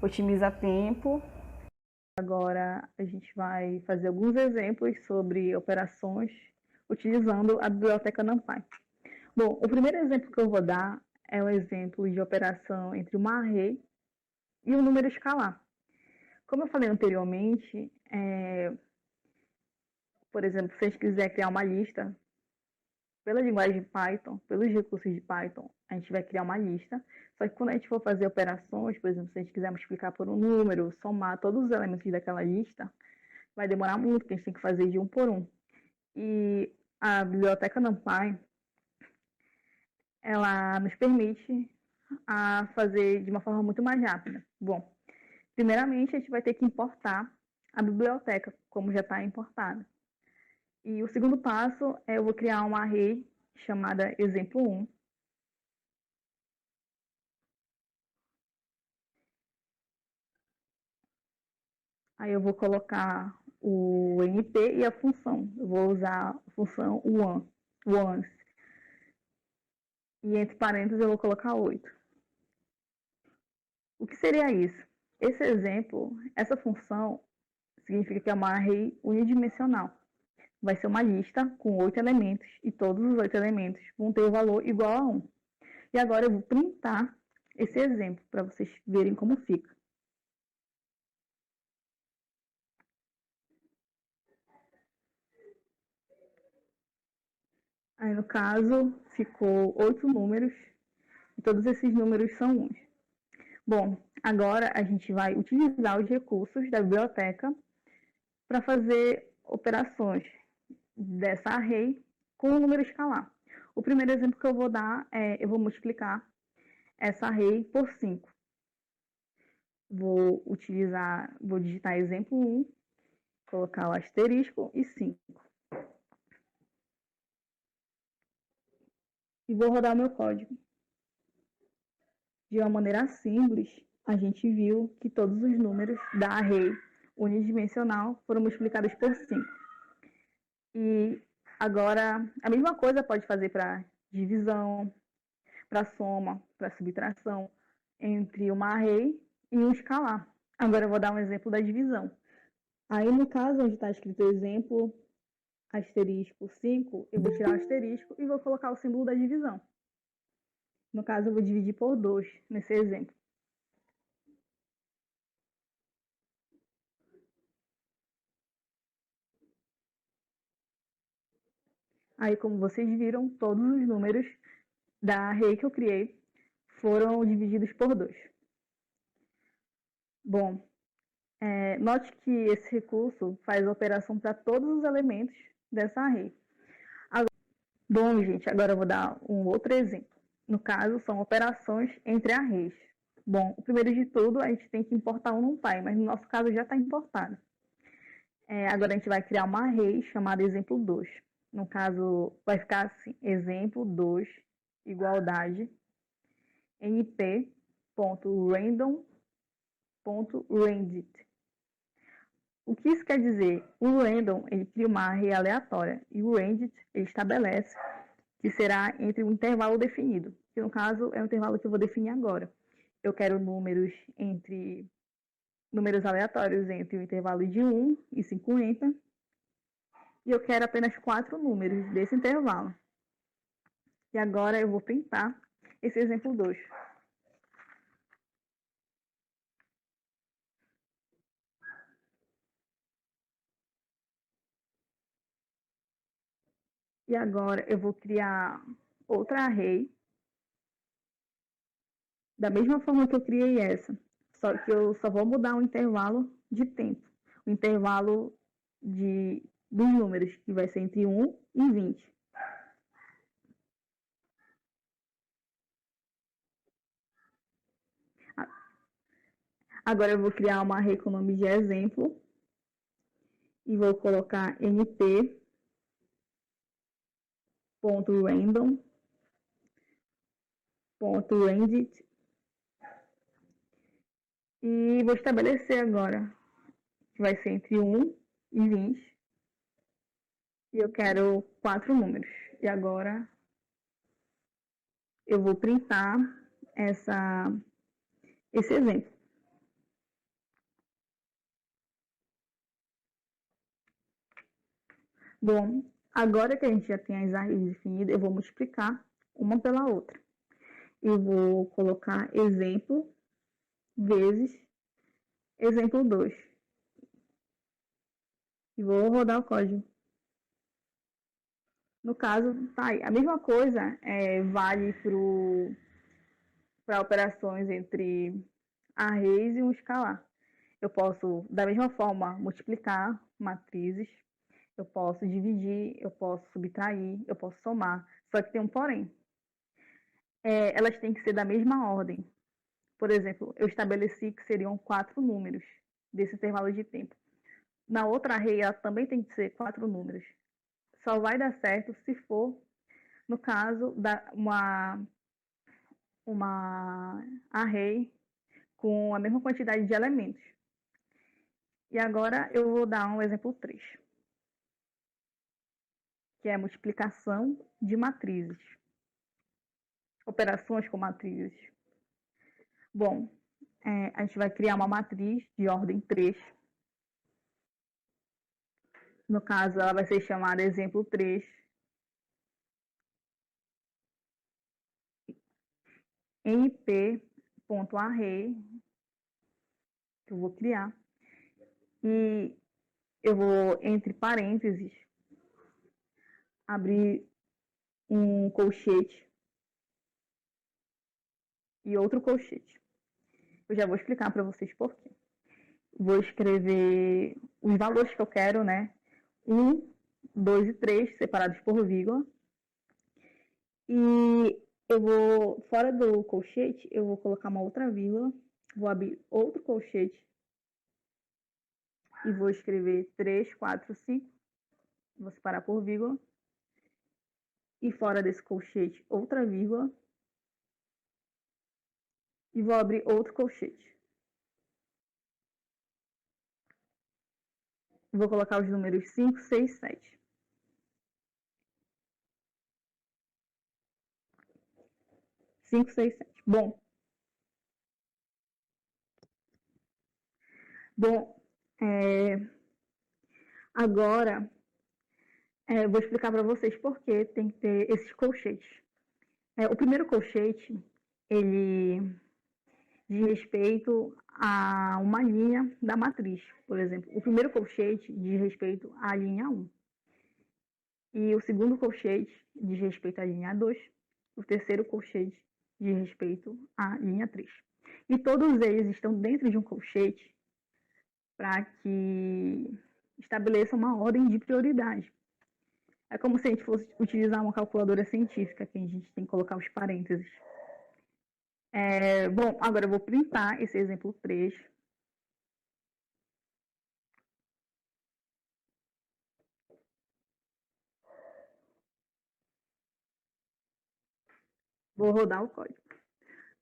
otimiza tempo. Agora a gente vai fazer alguns exemplos sobre operações utilizando a biblioteca NumPy. Bom, o primeiro exemplo que eu vou dar é um exemplo de operação entre uma array e um número escalar. Como eu falei anteriormente, por exemplo, se a gente quiser criar uma lista, pela linguagem Python, pelos recursos de Python, a gente vai criar uma lista. Só que quando a gente for fazer operações, por exemplo, se a gente quiser multiplicar por um número, somar todos os elementos daquela lista, vai demorar muito, porque a gente tem que fazer de um por um. E a biblioteca NumPy, ela nos permite a fazer de uma forma muito mais rápida. Bom, primeiramente a gente vai ter que importar a biblioteca, como já está importada. E o segundo passo é eu vou criar uma array chamada exemplo1. Aí eu vou colocar o NP e a função. Eu vou usar a função once. E entre parênteses eu vou colocar 8. O que seria isso? Esse exemplo, essa função, significa que é uma array unidimensional. Vai ser uma lista com 8 elementos e todos os 8 elementos vão ter o valor igual a 1. E agora eu vou printar esse exemplo para vocês verem como fica. Aí no caso ficou 8 números e todos esses números são 1. Bom, agora a gente vai utilizar os recursos da biblioteca para fazer operações dessa array com o número escalar. O primeiro exemplo que eu vou dar é, eu vou multiplicar essa array por 5. Vou digitar exemplo 1, colocar o asterisco e 5. E vou rodar meu código. De uma maneira simples, a gente viu que todos os números da array unidimensional foram multiplicados por 5. E agora, a mesma coisa pode fazer para divisão, para soma, para subtração entre uma array e um escalar. Agora eu vou dar um exemplo da divisão. Aí no caso onde está escrito exemplo, asterisco 5, eu vou tirar o asterisco e vou colocar o símbolo da divisão. No caso eu vou dividir por 2 nesse exemplo. Aí, como vocês viram, todos os números da array que eu criei foram divididos por 2. Bom, note que esse recurso faz a operação para todos os elementos dessa array. Bom, gente, agora eu vou dar um outro exemplo. No caso, são operações entre arrays. Bom, o primeiro de tudo, a gente tem que importar um NumPy, mas no nosso caso já está importado. Agora a gente vai criar uma array chamada exemplo2. No caso, vai ficar assim, exemplo2 igualdade np.random.randit. O que isso quer dizer? O random, ele cria uma array aleatória e o randit, ele estabelece que será entre um intervalo definido, que no caso é o intervalo que eu vou definir agora. Eu quero números aleatórios entre o intervalo de 1 e 50, e eu quero apenas 4 números desse intervalo. E agora eu vou printar esse exemplo 2. E agora eu vou criar outra array da mesma forma que eu criei essa, só que eu só vou mudar o intervalo de tempo, o intervalo dos números, que vai ser entre 1 e 20. Agora eu vou criar uma array com o nome de exemplo e vou colocar np.random.randit e vou estabelecer agora que vai ser entre 1 e 20 e eu quero 4 números. E agora eu vou printar esse exemplo. Bom, agora que a gente já tem as arrays definidas, eu vou multiplicar uma pela outra. Eu vou colocar exemplo vezes exemplo 2. E vou rodar o código. No caso, tá aí. A mesma coisa vale para operações entre arrays e um escalar. Eu posso, da mesma forma, multiplicar matrizes, eu posso dividir, eu posso subtrair, eu posso somar. Só que tem um porém. Elas têm que ser da mesma ordem. Por exemplo, eu estabeleci que seriam 4 números desse intervalo de tempo. Na outra array, ela também tem que ser 4 números. Só vai dar certo se for, no caso, uma array com a mesma quantidade de elementos. E agora eu vou dar um exemplo 3, que é a multiplicação de matrizes. Operações com matrizes. Bom, a gente vai criar uma matriz de ordem 3. No caso, ela vai ser chamada exemplo 3. np.array, que eu vou criar. E eu vou, entre parênteses, abrir um colchete e outro colchete. Eu já vou explicar para vocês por quê. Vou escrever os valores que eu quero, né? 1, 2 e 3, separados por vírgula. E eu vou, fora do colchete, eu vou colocar uma outra vírgula. Vou abrir outro colchete. E vou escrever 3, 4, 5. Vou separar por vírgula. E fora desse colchete, outra vírgula. E vou abrir outro colchete. Vou colocar os números 5, 6, 7. 5, 6, 7. Bom, agora vou explicar para vocês por que tem que ter esses colchetes. O primeiro colchete, ele diz respeito a uma linha da matriz. Por exemplo, o primeiro colchete diz respeito à linha 1. E o segundo colchete diz respeito à linha 2. O terceiro colchete diz respeito à linha 3. E todos eles estão dentro de um colchete para que estabeleça uma ordem de prioridade. É como se a gente fosse utilizar uma calculadora científica, que a gente tem que colocar os parênteses. Bom, agora eu vou printar esse exemplo 3. Vou rodar o código.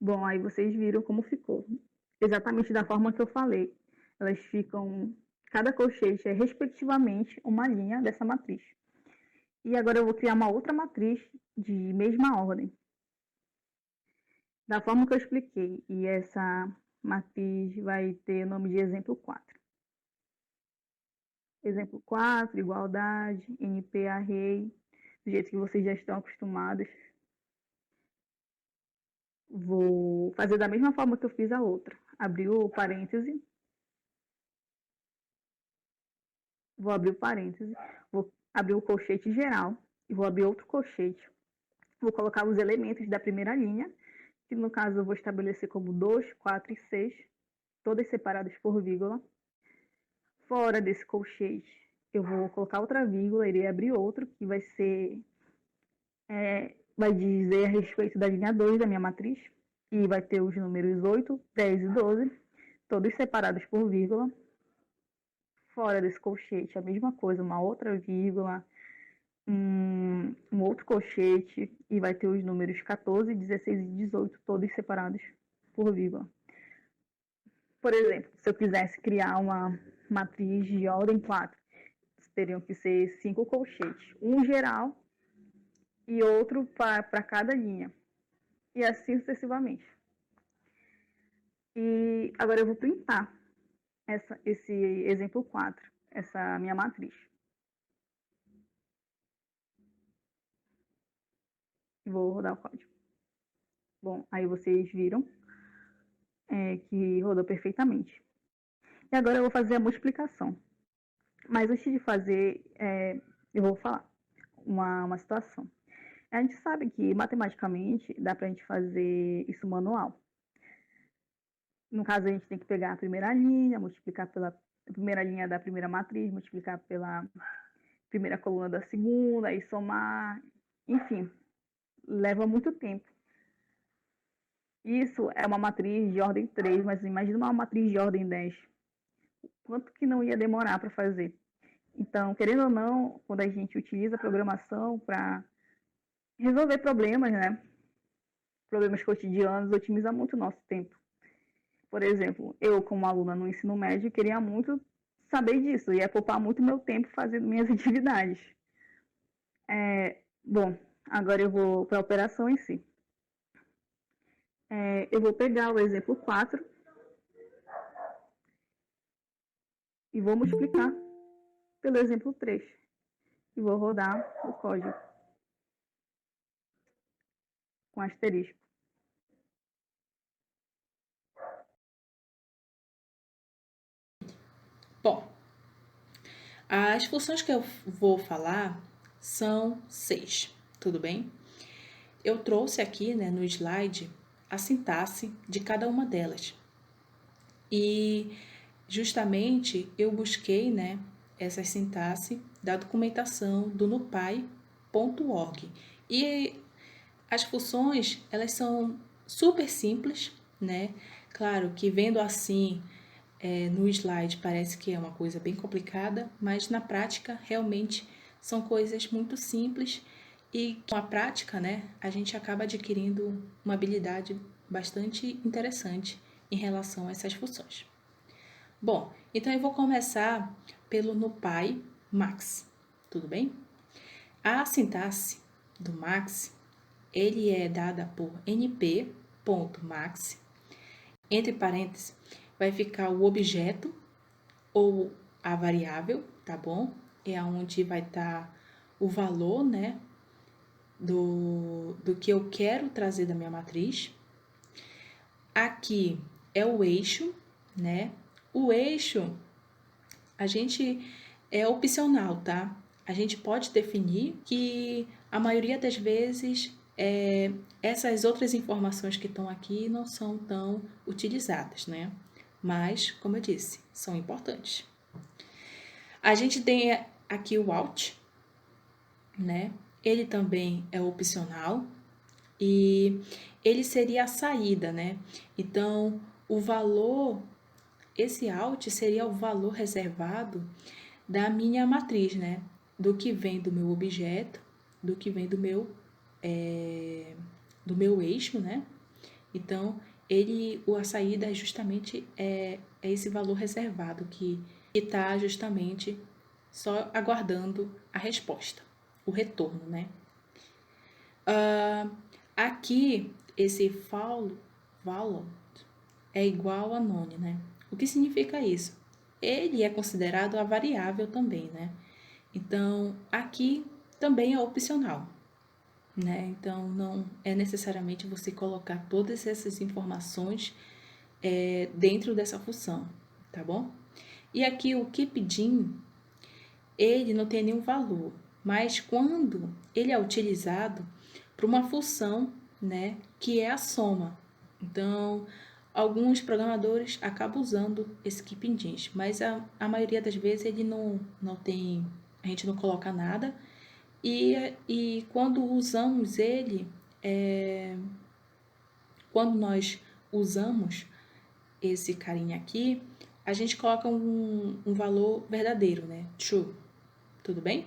Bom, aí vocês viram como ficou. Exatamente da forma que eu falei. Elas ficam... Cada colchete é, respectivamente, uma linha dessa matriz. E agora eu vou criar uma outra matriz de mesma ordem. Da forma que eu expliquei. E essa matriz vai ter o nome de exemplo 4. Exemplo 4, igualdade, NP array, do jeito que vocês já estão acostumados. Vou fazer da mesma forma que eu fiz a outra. Abrir o parêntese. Vou abrir o parêntese. Vou abrir o colchete geral. E vou abrir outro colchete. Vou colocar os elementos da primeira linha, que no caso eu vou estabelecer como 2, 4 e 6, todas separadas por vírgula. Fora desse colchete, eu vou colocar outra vírgula, irei abrir outro, que vai dizer a respeito da linha 2 da minha matriz, e vai ter os números 8, 10 e 12, todos separados por vírgula. Fora desse colchete, a mesma coisa, uma outra vírgula, um outro colchete, e vai ter os números 14, 16 e 18, todos separados por vírgula. Por exemplo, se eu quisesse criar uma matriz de ordem 4, teriam que ser 5 colchetes, um geral e outro para cada linha, e assim sucessivamente. E agora eu vou printar esse exemplo 4, essa minha matriz. Vou rodar o código. Bom, aí vocês viram que rodou perfeitamente. E agora eu vou fazer a multiplicação. Mas antes de fazer, eu vou falar uma situação. A gente sabe que matematicamente dá para a gente fazer isso manual. No caso, a gente tem que pegar a primeira linha, multiplicar pela primeira linha da primeira matriz, multiplicar pela primeira coluna da segunda, aí somar, enfim, leva muito tempo. Isso é uma matriz de ordem 3, mas imagina uma matriz de ordem 10. Quanto que não ia demorar para fazer? Então, querendo ou não, quando a gente utiliza a programação para resolver problemas, né? Problemas cotidianos, otimiza muito o nosso tempo. Por exemplo, eu, como aluna no ensino médio, queria muito saber disso, ia poupar muito meu tempo fazendo minhas atividades. Bom, agora eu vou para a operação em si. Eu vou pegar o exemplo 4 e vou multiplicar pelo exemplo 3. E vou rodar o código com asterisco. Bom, as funções que eu vou falar são 6, tudo bem? Eu trouxe aqui, né, no slide a sintaxe de cada uma delas. E justamente eu busquei, né, essa sintaxe da documentação do nupai.org. E as funções, elas são super simples, né? Claro que vendo assim no slide parece que é uma coisa bem complicada, mas na prática realmente são coisas muito simples e com a prática, né, a gente acaba adquirindo uma habilidade bastante interessante em relação a essas funções. Bom, então eu vou começar pelo NumPy Max, tudo bem? A sintaxe do Max, ele é dada por np.max, entre parênteses, vai ficar o objeto ou a variável, tá bom? É onde vai estar o valor, né, do que eu quero trazer da minha matriz. Aqui é o eixo, né? O eixo, a gente é opcional, tá? A gente pode definir que a maioria das vezes essas outras informações que estão aqui não são tão utilizadas, né? Mas, como eu disse, são importantes. A gente tem aqui o out, né? Ele também é opcional e ele seria a saída, né? Então, o valor, esse out seria o valor reservado da minha matriz, né? Do que vem do meu objeto, do que vem do meu eixo, né? Então, a saída é justamente esse valor reservado que está justamente só aguardando a resposta, o retorno, né? Aqui, esse value é igual a none, né? O que significa isso? Ele é considerado a variável também, né? Então, aqui também é opcional, né? Então, não é necessariamente você colocar todas essas informações dentro dessa função, tá bom? E aqui o keepDIN, ele não tem nenhum valor, mas quando ele é utilizado para uma função, né, que é a soma. Então, alguns programadores acabam usando esse keeping jeans, mas a maioria das vezes ele não tem, a gente não coloca nada. E quando usamos ele, quando nós usamos esse carinha aqui, a gente coloca um valor verdadeiro, né? True, tudo bem?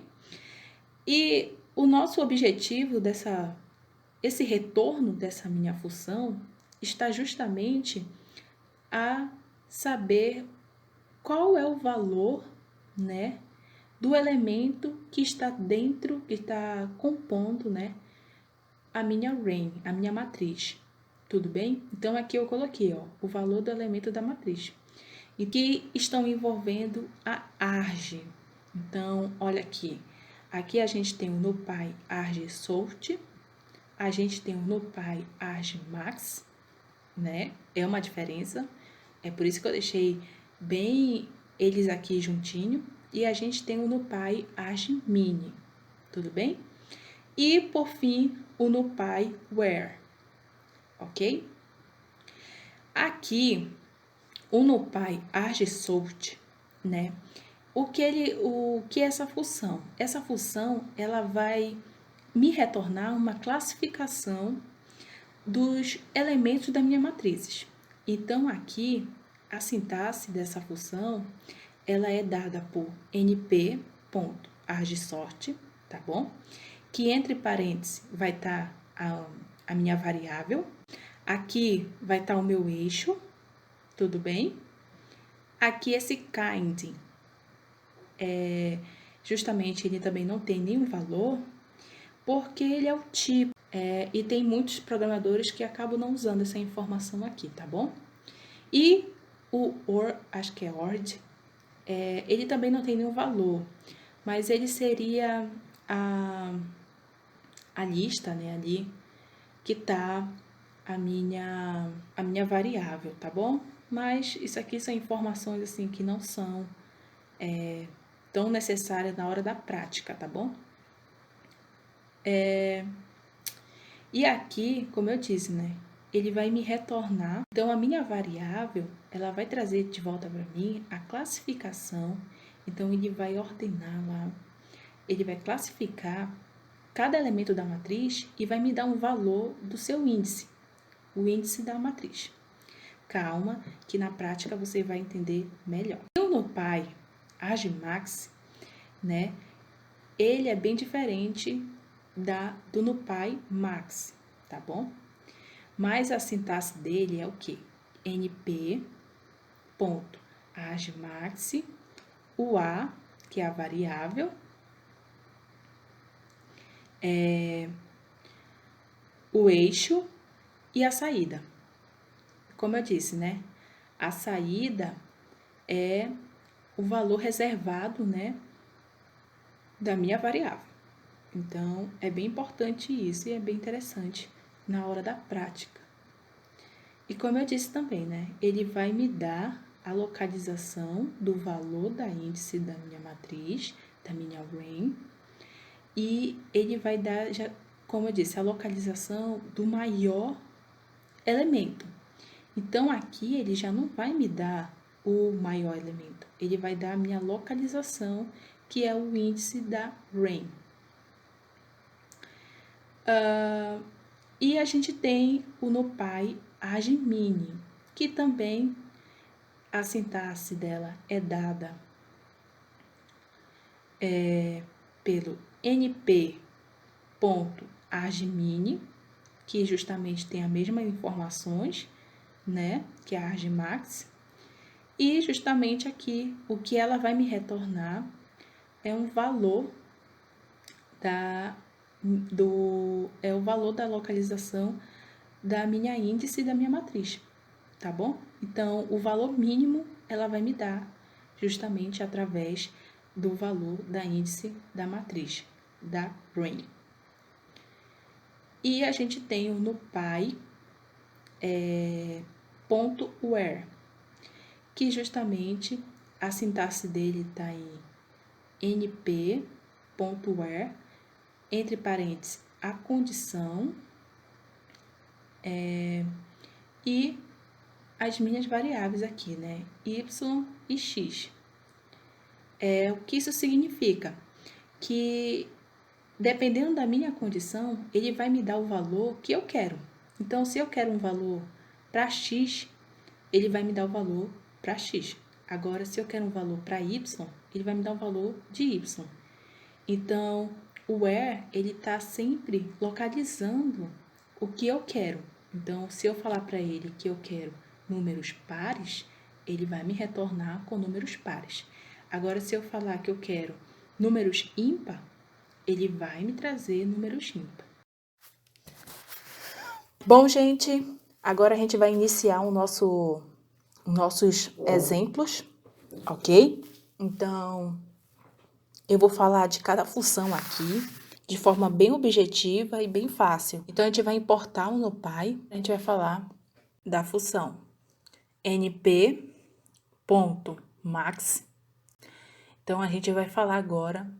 E o nosso objetivo esse retorno dessa minha função está justamente a saber qual é o valor, né, do elemento que está dentro, que está compondo, né, a minha array, a minha matriz. Tudo bem? Então, aqui eu coloquei, ó, o valor do elemento da matriz. E que estão envolvendo a arg. Então, olha aqui. Aqui a gente tem o NumPy arg sort. A gente tem o NumPy arg max, né? É uma diferença. É por isso que eu deixei bem eles aqui juntinho. E a gente tem o NumPy arg mini. Tudo bem? E, por fim, o NumPy where. Ok? Aqui, o NumPy arg sort, né? O que é essa função? Essa função, ela vai me retornar uma classificação dos elementos da minha matriz. Então, aqui, a sintaxe dessa função, ela é dada por np.argsort, tá bom? Que entre parênteses vai estar a minha variável. Aqui vai estar o meu eixo, tudo bem? Aqui esse kind, justamente ele também não tem nenhum valor, porque ele é o tipo. E tem muitos programadores que acabam não usando essa informação aqui, tá bom? E o or, acho que é ord, ele também não tem nenhum valor, mas ele seria a lista, né, ali, que tá a minha variável, tá bom? Mas isso aqui são informações, assim, que não são tão necessárias na hora da prática, tá bom? E aqui, como eu disse, né, ele vai me retornar. Então, a minha variável, ela vai trazer de volta para mim a classificação. Então, ele vai ordenar lá, ele vai classificar cada elemento da matriz e vai me dar um valor do seu índice, o índice da matriz. Calma, que na prática você vai entender melhor. E o NumPy argmax, né, ele é bem diferente do NumPy max, tá bom? Mas a sintaxe dele é o quê? np.argmax, o a, que é a variável, o eixo e a saída. Como eu disse, né? A saída é o valor reservado, né, da minha variável. Então, é bem importante isso e é bem interessante na hora da prática. E como eu disse também, né, ele vai me dar a localização do valor da índice da minha matriz, da minha array, e ele vai dar, já, como eu disse, a localização do maior elemento. Então, aqui ele já não vai me dar o maior elemento, ele vai dar a minha localização, que é o índice da array. E a gente tem o NumPy argmini, que também a sintaxe dela é dada pelo np.argmini, que justamente tem as mesmas informações, né, que a argmax. E justamente aqui o que ela vai me retornar é um valor o valor da localização da minha índice e da minha matriz, tá bom? Então, o valor mínimo ela vai me dar justamente através do valor da índice da matriz, da array. E a gente tem o NumPy .where, que justamente a sintaxe dele está em np.where, entre parênteses, a condição, e as minhas variáveis aqui, né? Y e X. O que isso significa? Que dependendo da minha condição, ele vai me dar o valor que eu quero. Então, se eu quero um valor para X, ele vai me dar o valor para X. Agora, se eu quero um valor para Y, ele vai me dar um valor de Y. Então, o where, ele está sempre localizando o que eu quero. Então, se eu falar para ele que eu quero números pares, ele vai me retornar com números pares. Agora, se eu falar que eu quero números ímpar, ele vai me trazer números ímpar. Bom, gente, agora a gente vai iniciar nossos exemplos, ok? Então, eu vou falar de cada função aqui, de forma bem objetiva e bem fácil. Então, a gente vai importar um NumPy, a gente vai falar da função np.max. Então, a gente vai falar agora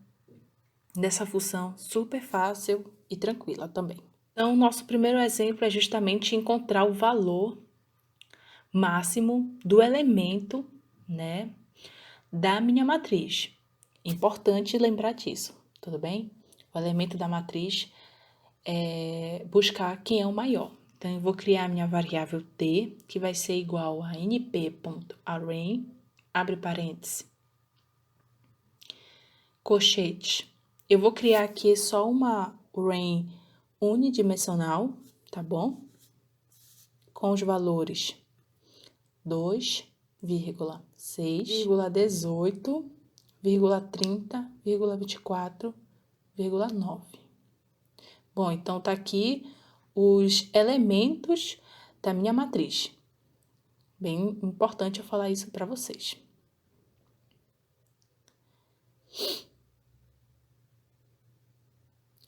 dessa função super fácil e tranquila também. Então, nosso primeiro exemplo é justamente encontrar o valor máximo do elemento, né, da minha matriz. Importante lembrar disso, tudo bem? O elemento da matriz é buscar quem é o maior. Então, eu vou criar a minha variável t, que vai ser igual a np.array, abre parênteses, colchete. Eu vou criar aqui só uma array unidimensional, tá bom? Com os valores 2,18,30,24,9. Bom, então tá aqui os elementos da minha matriz. Bem importante eu falar isso para vocês.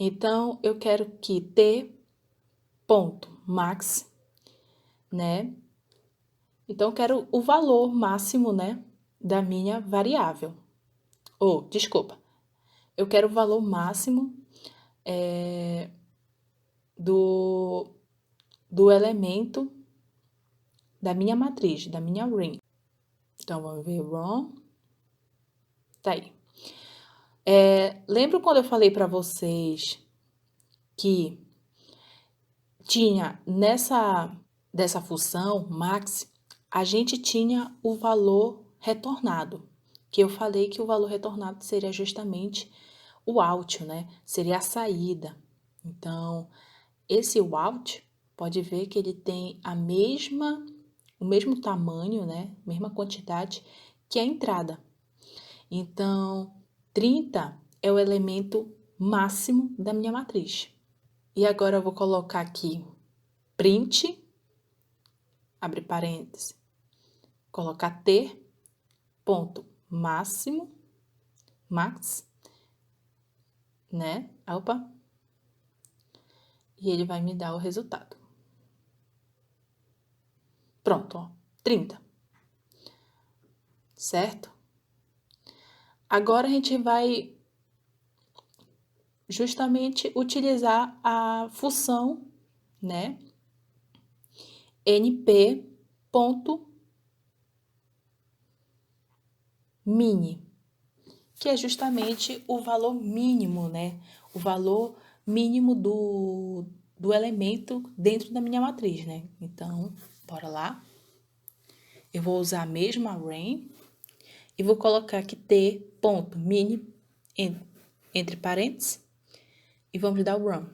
Então, eu quero que t.max, né? Então, eu quero o valor máximo, né, da minha variável. Desculpa. Eu quero o valor máximo do elemento da minha matriz, da minha ring. Então, vamos ver run. Tá aí. Lembra quando eu falei para vocês que tinha dessa função max, a gente tinha o valor retornado, que eu falei que o valor retornado seria justamente o out, né? Seria a saída. Então, esse out, pode ver que ele tem o mesmo tamanho, né? Mesma quantidade que a entrada. Então, 30 é o elemento máximo da minha matriz. E agora eu vou colocar aqui print, abre parênteses, colocar t, ponto, máximo, max, né? Opa. E ele vai me dar o resultado. Pronto, ó, 30. Certo? Agora a gente vai justamente utilizar a função, né? np.mini, que é justamente o valor mínimo, né? O valor mínimo do elemento dentro da minha matriz, né? Então, bora lá. Eu vou usar a mesma array e vou colocar aqui t.mini entre parênteses e vamos dar o run.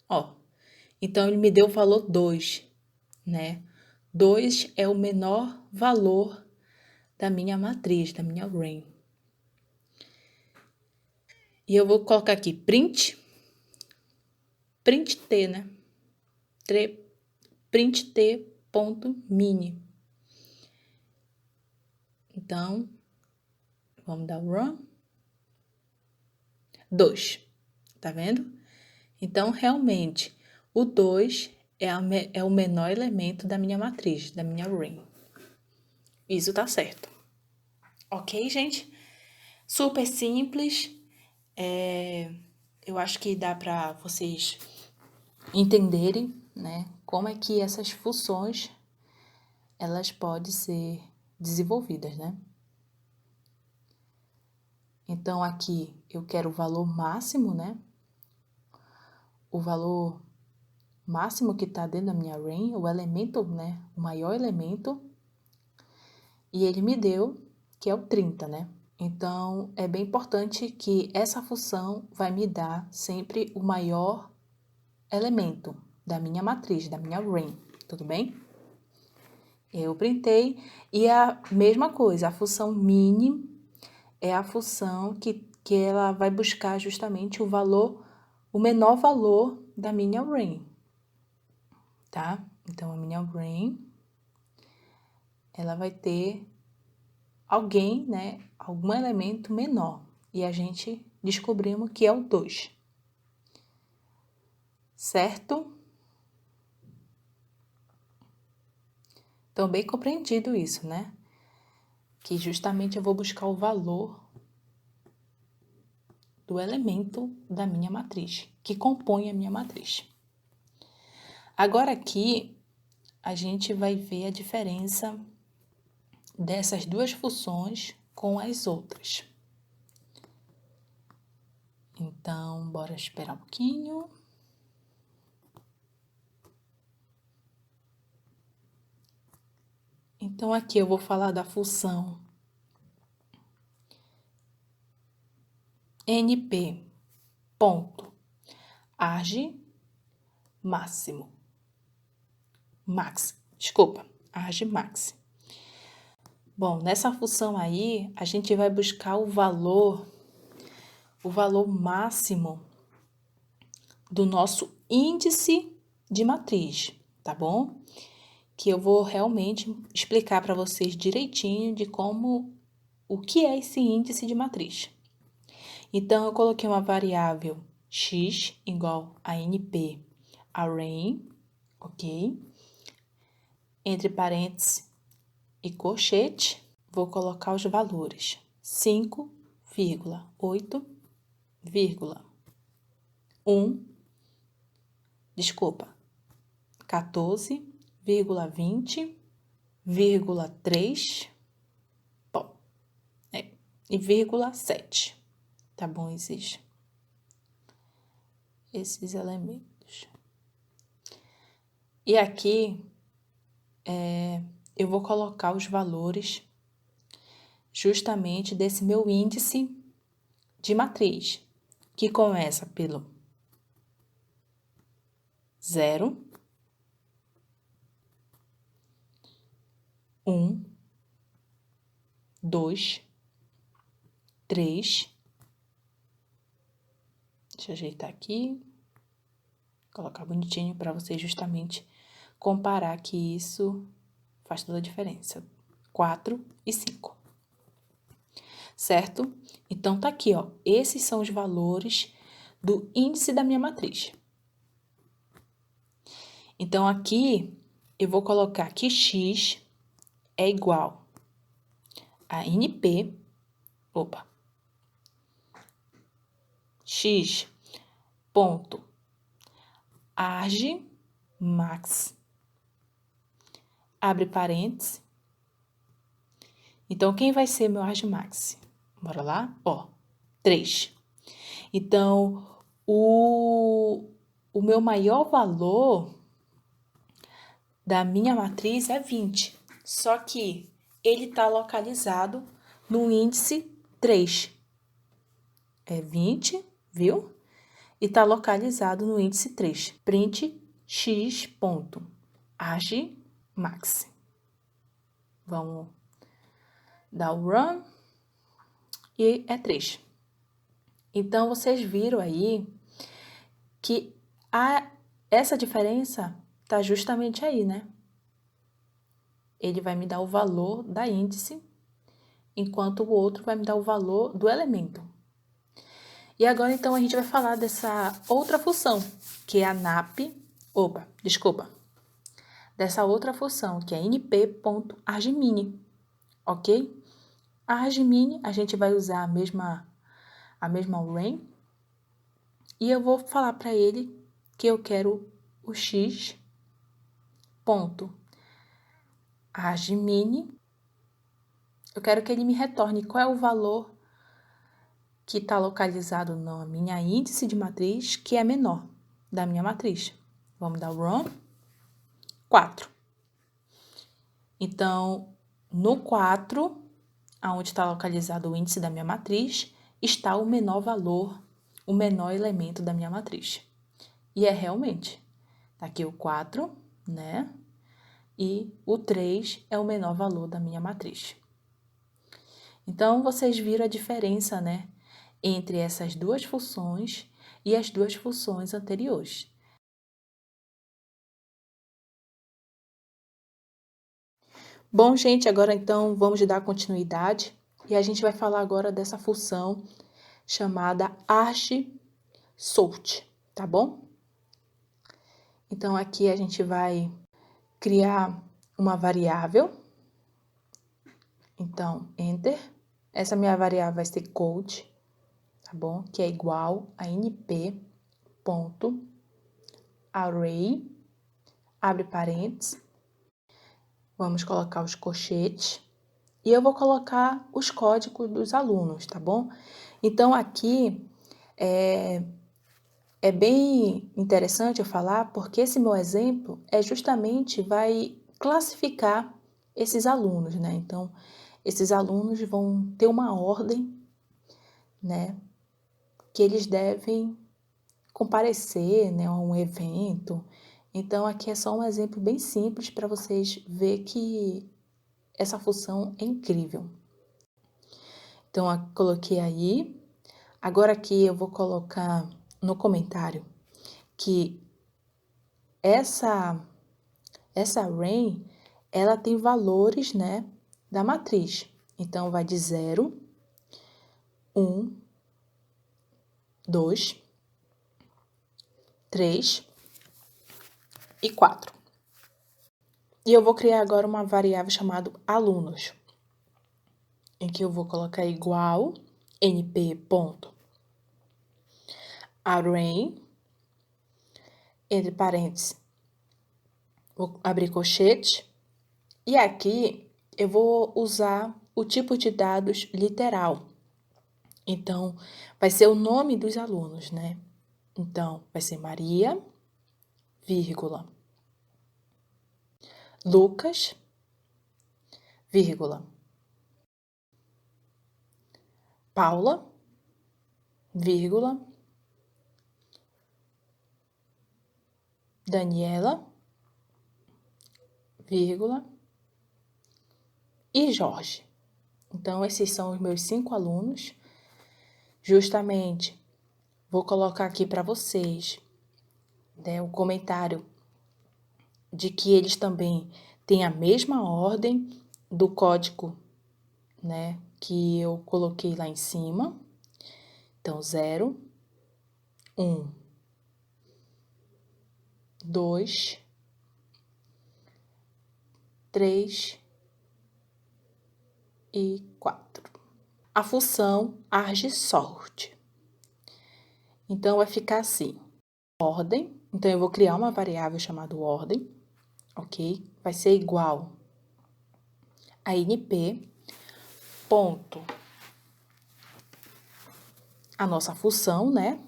Ó, então ele me deu o valor 2, né? 2 é o menor valor da minha matriz, da minha array. E eu vou colocar aqui print t, né? Print t.mini. Então, vamos dar o run. 2, tá vendo? Então, realmente, o 2 é o menor elemento da minha matriz, da minha array. Isso tá certo. Ok, gente? Super simples. Eu acho que dá para vocês entenderem né, como é que essas funções elas podem ser desenvolvidas, né? Então, aqui eu quero o valor máximo, né? O valor máximo que está dentro da minha array, o elemento, né? O maior elemento. E ele me deu, que é o 30, né? Então, é bem importante que essa função vai me dar sempre o maior elemento da minha matriz, da minha array, tudo bem? Eu printei e a mesma coisa, a função min é a função que ela vai buscar justamente o valor, o menor valor da minha array, tá? Então, a minha array, ela vai ter alguém, né, algum elemento menor, e a gente descobrimos que é o 2, certo? Então, bem compreendido isso, né? Que justamente eu vou buscar o valor do elemento da minha matriz, que compõe a minha matriz. Agora aqui, a gente vai ver a diferença dessas duas funções com as outras. Então, bora esperar um pouquinho. Então, aqui eu vou falar da função np.arg máximo. Arg max. Bom, nessa função aí, a gente vai buscar o valor máximo do nosso índice de matriz, tá bom? Que eu vou realmente explicar para vocês direitinho de o que é esse índice de matriz. Então, eu coloquei uma variável x igual a np array, ok? Entre parênteses e colchete, vou colocar os valores 14,20,3, bom, e vírgula 7, tá bom? Esses elementos. E aqui, eu vou colocar os valores justamente desse meu índice de matriz, que começa pelo 0, 1, 2, 3. Deixa eu ajeitar aqui, colocar bonitinho para vocês justamente comparar que isso faz toda a diferença. 4 e 5. Certo? Então, tá aqui, ó. Esses são os valores do índice da minha matriz. Então, aqui, eu vou colocar que x é igual a np, x ponto arg max, abre parênteses. Então, quem vai ser meu arg max? Bora lá? Ó, 3. Então, o meu maior valor da minha matriz é 20. Só que ele está localizado no índice 3. É 20, viu? E está localizado no índice 3. Print x.arg max. Vamos dar o run. E é 3. Então, vocês viram aí que essa diferença está justamente aí, né? Ele vai me dar o valor da índice, enquanto o outro vai me dar o valor do elemento. E agora, então, a gente vai falar dessa outra função, que é a dessa outra função, que é np.argmin, ok? A argmin, a gente vai usar a mesma array, e eu vou falar para ele que eu quero o x, ponto, argmin. Eu quero que ele me retorne qual é o valor que está localizado na minha índice de matriz, que é menor da minha matriz. Vamos dar o run. 4. Então, no 4, onde está localizado o índice da minha matriz, está o menor valor, o menor elemento da minha matriz. E é realmente. Tá aqui o 4, né? E o 3 é o menor valor da minha matriz. Então, vocês viram a diferença, né? Entre essas duas funções e as duas funções anteriores. Bom, gente, agora então vamos dar continuidade e a gente vai falar agora dessa função chamada arg_sort, tá bom? Então, aqui a gente vai criar uma variável. Então, enter. Essa minha variável vai ser code, tá bom? Que é igual a np.array, abre parênteses. Vamos colocar os colchetes. E eu vou colocar os códigos dos alunos, tá bom? Então, aqui é bem interessante eu falar, porque esse meu exemplo justamente vai classificar esses alunos, né? Então, esses alunos vão ter uma ordem, né? Que eles devem comparecer, né, a um evento. Então, aqui é só um exemplo bem simples para vocês verem que essa função é incrível. Então, eu coloquei aí. Agora aqui eu vou colocar no comentário que essa array, ela tem valores, né, da matriz. Então, vai de 0, 1, 2, 3 e 4. E eu vou criar agora uma variável chamada alunos, em que eu vou colocar igual np.array, entre parênteses, vou abrir colchete, e aqui eu vou usar o tipo de dados literal. Então, vai ser o nome dos alunos, né? Então, vai ser Maria, vírgula, Lucas, vírgula, Paula, vírgula, Daniela, vírgula, e Jorge. Então, esses são os meus 5 alunos. Justamente, vou colocar aqui para vocês, né, o comentário de que eles também têm a mesma ordem do código, né, que eu coloquei lá em cima. Então, 0, 1, 2, 3 e 4. A função arg_sort. Então, vai ficar assim, ordem. Então, eu vou criar uma variável chamada ordem, ok? Vai ser igual a np, ponto, a nossa função, né?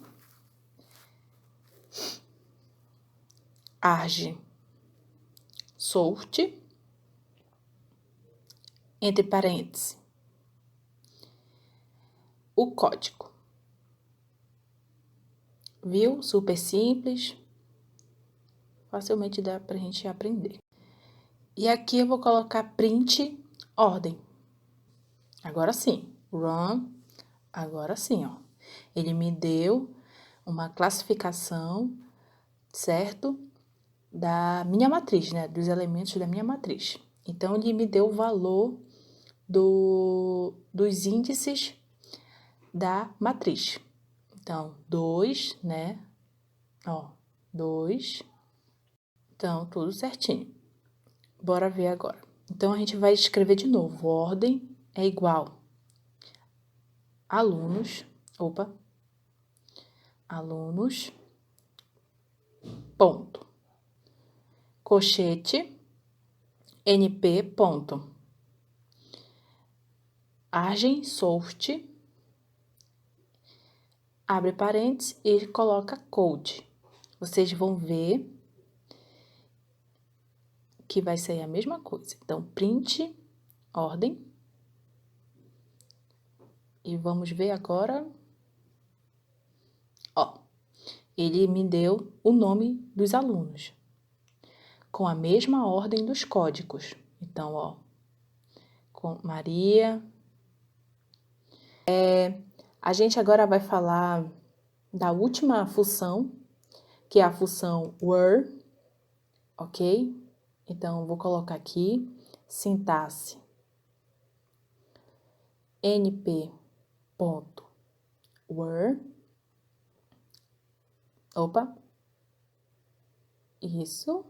arg_sort, entre parênteses, o código. Viu? Super simples. Facilmente dá pra gente aprender. E aqui eu vou colocar print ordem. Agora sim. Run. Agora sim, ó. Ele me deu uma classificação, certo? Da minha matriz, né? Dos elementos da minha matriz. Então, ele me deu o valor dos índices da matriz. Então, 2, né? Ó, 2. Então, tudo certinho. Bora ver agora. Então, a gente vai escrever de novo. Ordem é igual alunos, alunos, ponto. colchete, np, ponto. Argem, soft, abre parênteses e coloca code. Vocês vão ver que vai sair a mesma coisa. Então, print, ordem. E vamos ver agora. Ó, ele me deu o nome dos alunos, com a mesma ordem dos códigos. Então, ó, com Maria. A gente agora vai falar da última função, que é a função where, ok? Então, vou colocar aqui, sintaxe, np.where, opa, isso,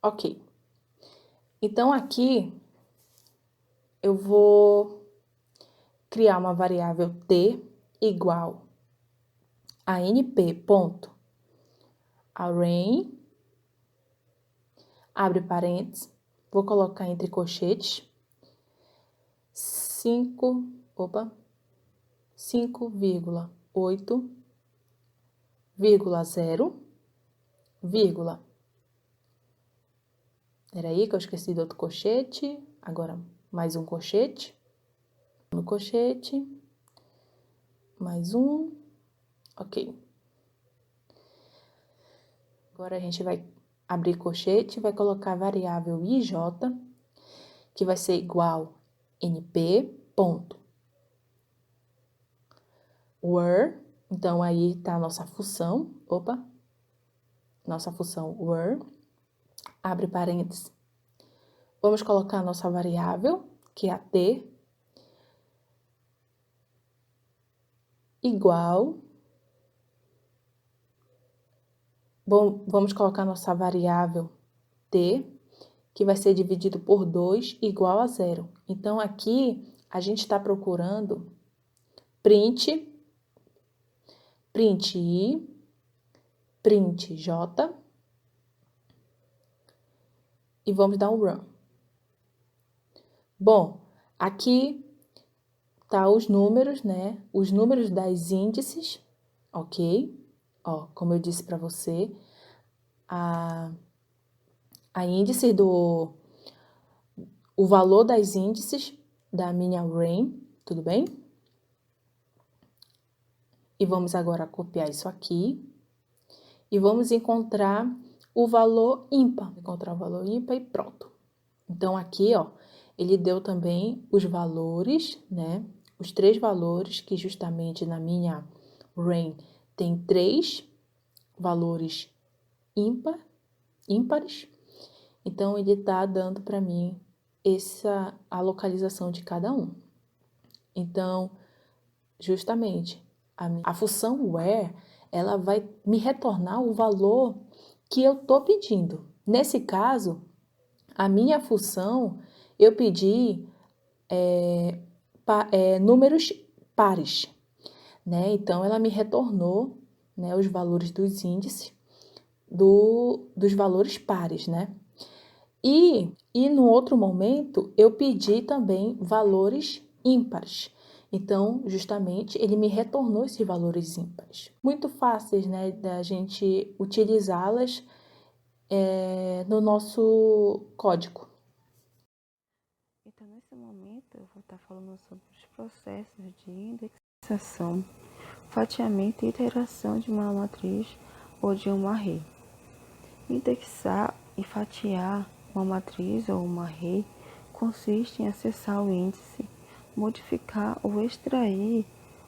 ok. Então, aqui, eu vou criar uma variável t igual a np.array, abre parênteses, vou colocar entre colchetes, 5,8,0, vírgula. Peraí que eu esqueci do outro colchete, agora mais um colchete, no colchete, mais um, ok. Agora a gente vai abrir colchete, vai colocar a variável ij, que vai ser igual np.where, então aí tá a nossa função, nossa função where, abre parênteses, vamos colocar a nossa variável, que é a t, igual, bom, vamos colocar a nossa variável t, que vai ser dividido por 2, igual a 0. Então, aqui, a gente está procurando print i, print j, e vamos dar um run. Bom, aqui tá os números, né? Os números das índices, ok? Ó, como eu disse para você, a índice o valor das índices da minha array, tudo bem? E vamos agora copiar isso aqui e vamos encontrar o valor ímpar. Encontrar o valor ímpar e pronto. Então, aqui, ó, ele deu também os valores, né? Os 3 valores que justamente na minha array tem 3 valores ímpares. Então, ele tá dando para mim a localização de cada um. Então, justamente, a função where, ela vai me retornar o valor que eu tô pedindo. Nesse caso, a minha função, eu pedi números pares, né? Então, ela me retornou, né, os valores dos índices dos valores pares, né? E no outro momento, eu pedi também valores ímpares. Então, justamente, ele me retornou esses valores ímpares. Muito fáceis, né, da gente utilizá-las no nosso código. Então, nesse momento, eu vou estar falando sobre os processos de indexação, fatiamento e iteração de uma matriz ou de um array. Indexar e fatiar uma matriz ou uma array consiste em acessar o índice, modificar ou extrair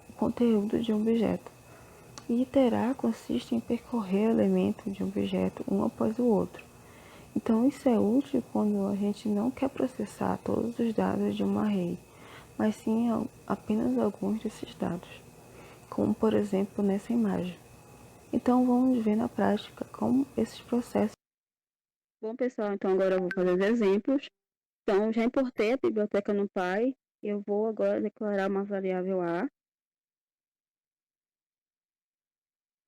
o conteúdo de um objeto. E iterar consiste em percorrer elementos de um objeto um após o outro. Então, isso é útil quando a gente não quer processar todos os dados de uma array, mas sim apenas alguns desses dados, como por exemplo nessa imagem. Então, vamos ver na prática como esses processos. Bom, pessoal, então agora eu vou fazer os exemplos. Então, já importei a biblioteca no Py. Eu vou agora declarar uma variável A.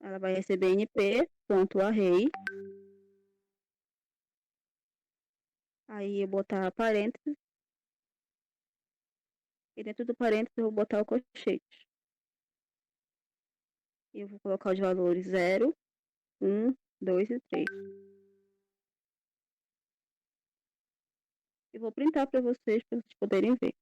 Ela vai receber np.array. Aí eu botar parênteses, e dentro do parênteses eu vou botar o colchete. E eu vou colocar os valores 0, 1, 2 e 3. E vou printar para vocês poderem ver.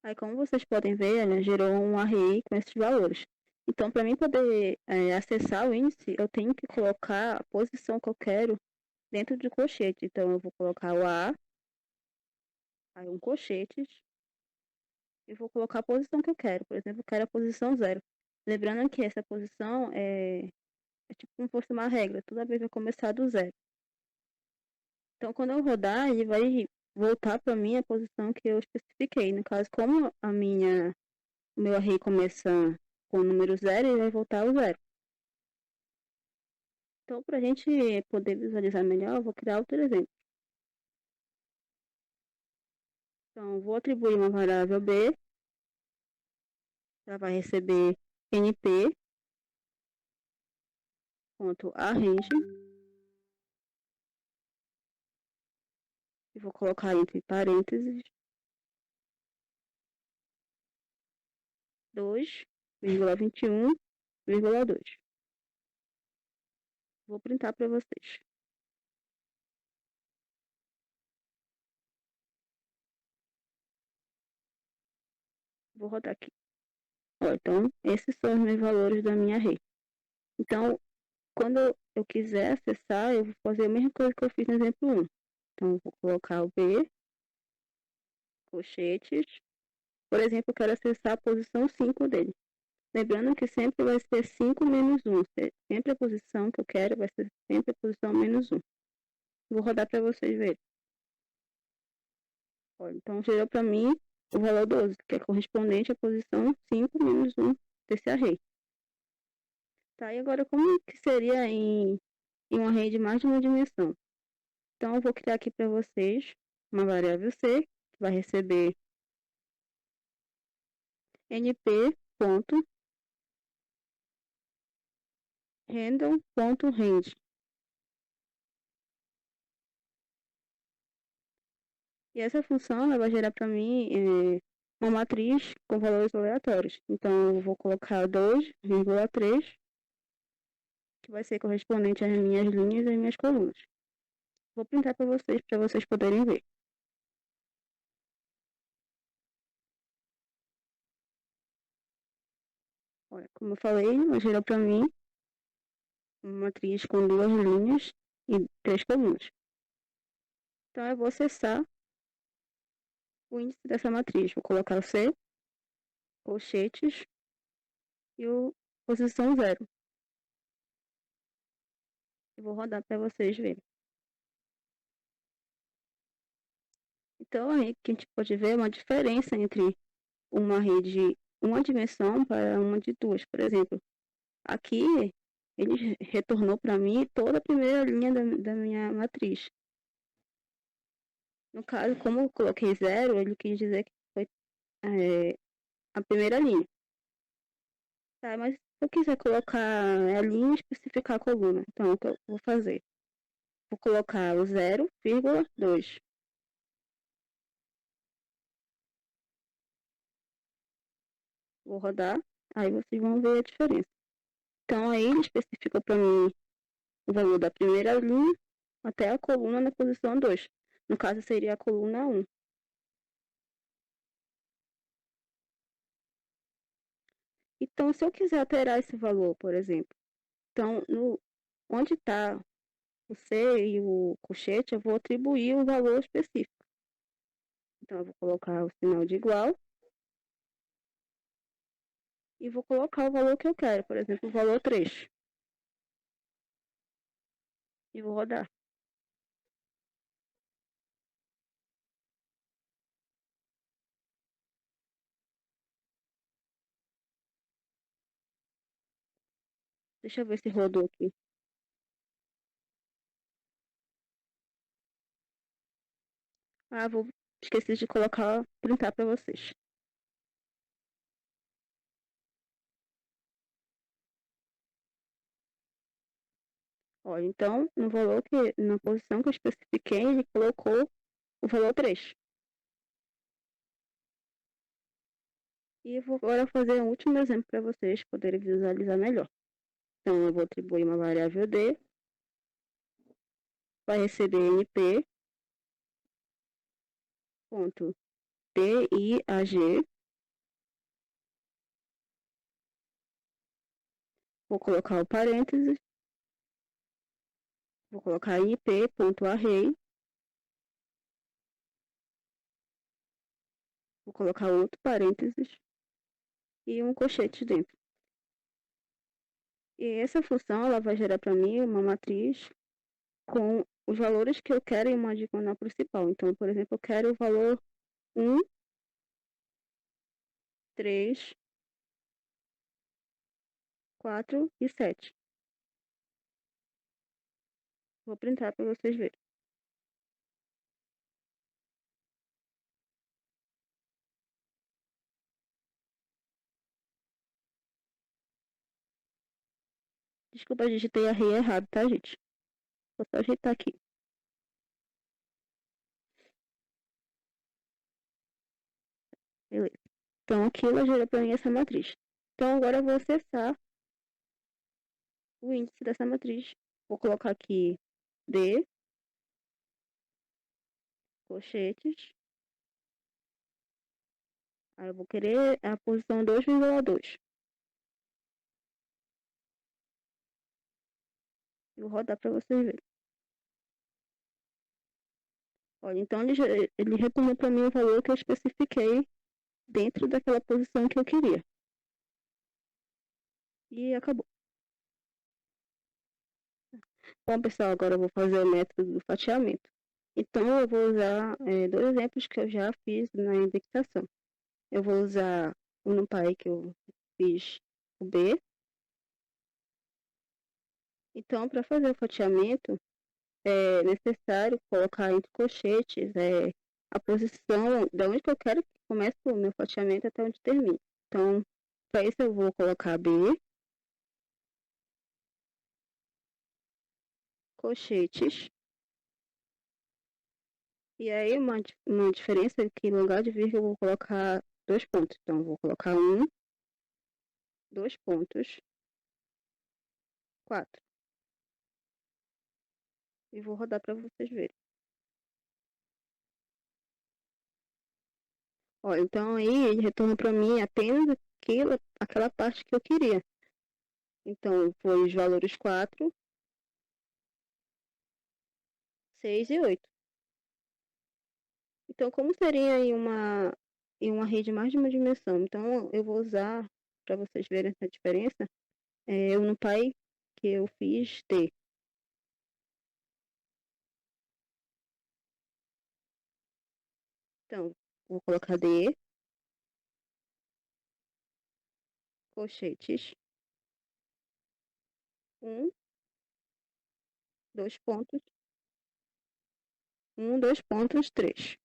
Aí, como vocês podem ver, ela gerou um array com esses valores. Então, para mim poder acessar o índice, eu tenho que colocar a posição que eu quero dentro do colchete. Então, eu vou colocar o A, aí um colchete, e vou colocar a posição que eu quero. Por exemplo, eu quero a posição 0. Lembrando que essa posição é tipo como fosse uma regra, toda vez vai começar do 0. Então, quando eu rodar, ele vai voltar para mim a posição que eu especifiquei. No caso, como o meu array começa com o número 0, ele vai voltar ao 0. Então, para a gente poder visualizar melhor, eu vou criar outro exemplo. Então, vou atribuir uma variável b, ela vai receber np.arrange, e vou colocar entre parênteses 2,21,2. Vou printar para vocês. Vou rodar aqui. Ó, então, esses são os meus valores da minha rede. Então, quando eu quiser acessar, eu vou fazer a mesma coisa que eu fiz no exemplo 1. Então, eu vou colocar o B, colchetes. Por exemplo, eu quero acessar a posição 5 dele. Lembrando que sempre vai ser 5 menos 1. Sempre a posição que eu quero vai ser sempre a posição menos 1. Vou rodar para vocês verem. Olha, então, gerou para mim o valor 12, que é correspondente à posição 5 menos 1 desse array. Tá, e agora como que seria em um array de mais de uma dimensão? Então, eu vou criar aqui para vocês uma variável C, que vai receber np.random.range. E essa função ela vai gerar para mim uma matriz com valores aleatórios. Então, eu vou colocar 2,3, que vai ser correspondente às minhas linhas e às minhas colunas. Vou printar para vocês poderem ver. Olha, como eu falei, ela gerou para mim uma matriz com 2 linhas e 3 colunas. Então, eu vou acessar o índice dessa matriz. Vou colocar o C, colchetes e o posição 0. E vou rodar para vocês verem. Então, aí que a gente pode ver uma diferença entre uma rede de uma dimensão para uma de duas. Por exemplo, aqui ele retornou para mim toda a primeira linha da minha matriz. No caso, como eu coloquei 0, ele quis dizer que foi a primeira linha. Tá, mas se eu quiser colocar a linha e especificar a coluna, então o que eu vou fazer? Vou colocar o 0,2. Vou rodar, aí vocês vão ver a diferença. Então aí ele especificou para mim o valor da primeira linha até a coluna na posição 2. No caso seria a coluna 1. Então, se eu quiser alterar esse valor, por exemplo, então onde está o C e o colchete, eu vou atribuir um valor específico. Então, eu vou colocar o sinal de igual e vou colocar o valor que eu quero, por exemplo, o valor 3. E vou rodar. Deixa eu ver se rodou aqui. Ah, esqueci de colocar, printar para vocês. Olha, então, no valor que, na posição que eu especifiquei, ele colocou o valor 3. E eu vou agora fazer um último exemplo para vocês poderem visualizar melhor. Então, eu vou atribuir uma variável D, vai receber NP, ponto DIAG, vou colocar o parênteses, vou colocar NP.array, vou colocar outro parênteses e um colchete dentro. E essa função ela vai gerar para mim uma matriz com os valores que eu quero em uma diagonal principal. Então, por exemplo, eu quero o valor 1, 3, 4 e 7. Vou printar para vocês verem. Desculpa, digitei array errado, tá, gente? Vou só ajeitar aqui. Beleza. Então, aqui ela gerou para mim essa matriz. Então, agora eu vou acessar o índice dessa matriz. Vou colocar aqui D, colchetes. Aí eu vou querer a posição 2,2. Eu vou rodar para vocês verem. Olha, então ele retornou para mim o valor que eu especifiquei dentro daquela posição que eu queria. E acabou. Bom, pessoal, agora eu vou fazer o método do fatiamento. Então, eu vou usar dois exemplos que eu já fiz na indexação. Eu vou usar o NumPy que eu fiz o B. Então, para fazer o fatiamento, é necessário colocar entre colchetes a posição de onde que eu quero que comece o meu fatiamento até onde termine. Então, para isso eu vou colocar B, colchetes, e aí uma diferença é que no lugar de vírgula eu vou colocar 2 pontos. Então, eu vou colocar 2 pontos, 4. E vou rodar para vocês verem. Ó, então aí ele retorna para mim apenas aquela parte que eu queria. Então, foi os valores 4, 6 e 8. Então, como seria em uma rede de mais de uma dimensão? Então, eu vou usar, para vocês verem essa diferença, o NumPy que eu fiz T. Então, vou colocar D, colchetes, 1, 2 pontos, 2 pontos, 3.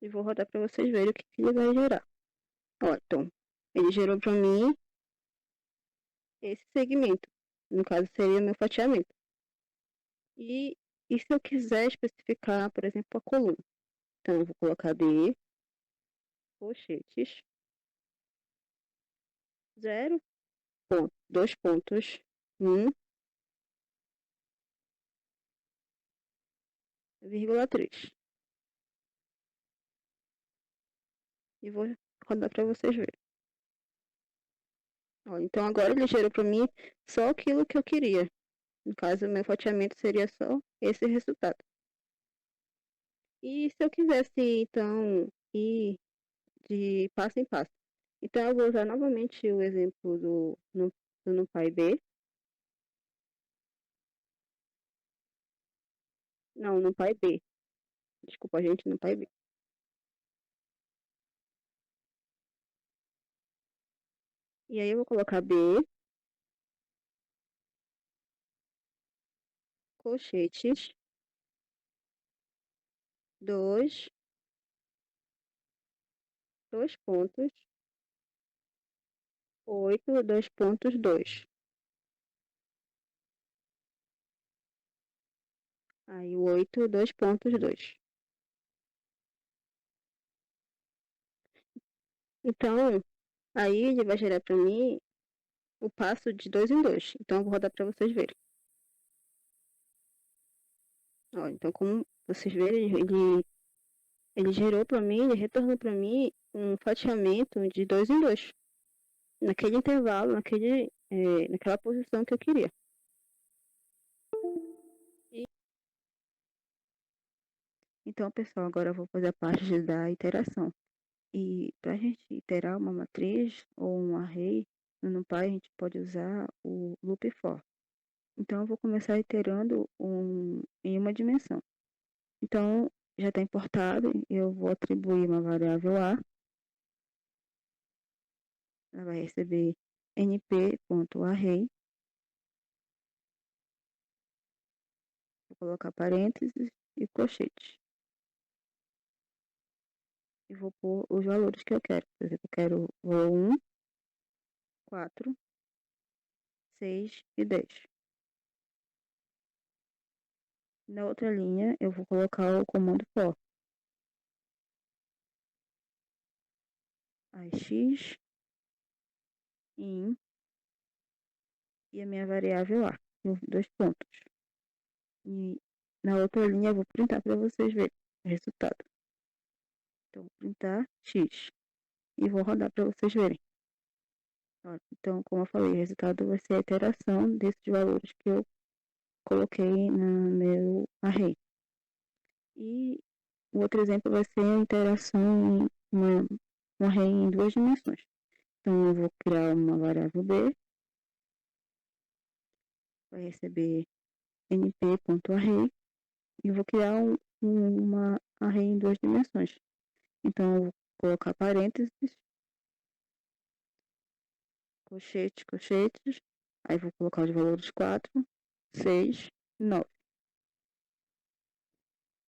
E vou rodar para vocês verem o que ele vai gerar. Ó, então, ele gerou para mim esse segmento. No caso, seria meu fatiamento. E se eu quiser especificar, por exemplo, a coluna? Então, eu vou colocar D, colchetes, 0, 2 pontos, 1,3. E vou rodar para vocês verem. Ó, então, agora ele gerou para mim só aquilo que eu queria. No caso, o meu fatiamento seria só esse resultado. E se eu quisesse, então, ir de passo em passo? Então, eu vou usar novamente o exemplo do NumPy B. Não, NumPy B. Desculpa, gente, NumPy B. E aí eu vou colocar B, colchetes, 2, 2 pontos, 8, 2 pontos, 2. Aí o 8, 2.2. Então, aí ele vai gerar para mim o passo de 2 em 2. Então, eu vou rodar para vocês verem. Ó, então, como vocês verem, ele gerou para mim, ele retornou para mim um fatiamento de 2 em 2. Naquele intervalo, naquela posição que eu queria. Então, pessoal, agora eu vou fazer a parte da iteração. E para a gente iterar uma matriz ou um array no NumPy, a gente pode usar o loop for. Então, eu vou começar iterando em uma dimensão. Então, já está importado, eu vou atribuir uma variável A. Ela vai receber np.array. Vou colocar parênteses e colchetes. E vou pôr os valores que eu quero. Por exemplo, eu quero o 1, 4, 6 e 10. Na outra linha, eu vou colocar o comando for. A x in e a minha variável a, dois pontos. E na outra linha eu vou printar para vocês verem o resultado. Então, vou printar x e vou rodar para vocês verem. Então, como eu falei, o resultado vai ser a iteração desses valores que eu coloquei no meu array. E o outro exemplo vai ser a iteração em um array em 2 dimensões. Então, eu vou criar uma variável b, vai receber np.array, e vou criar uma array em 2 dimensões. Então, eu vou colocar parênteses, colchetes, aí vou colocar os valores 4, 6 e 9.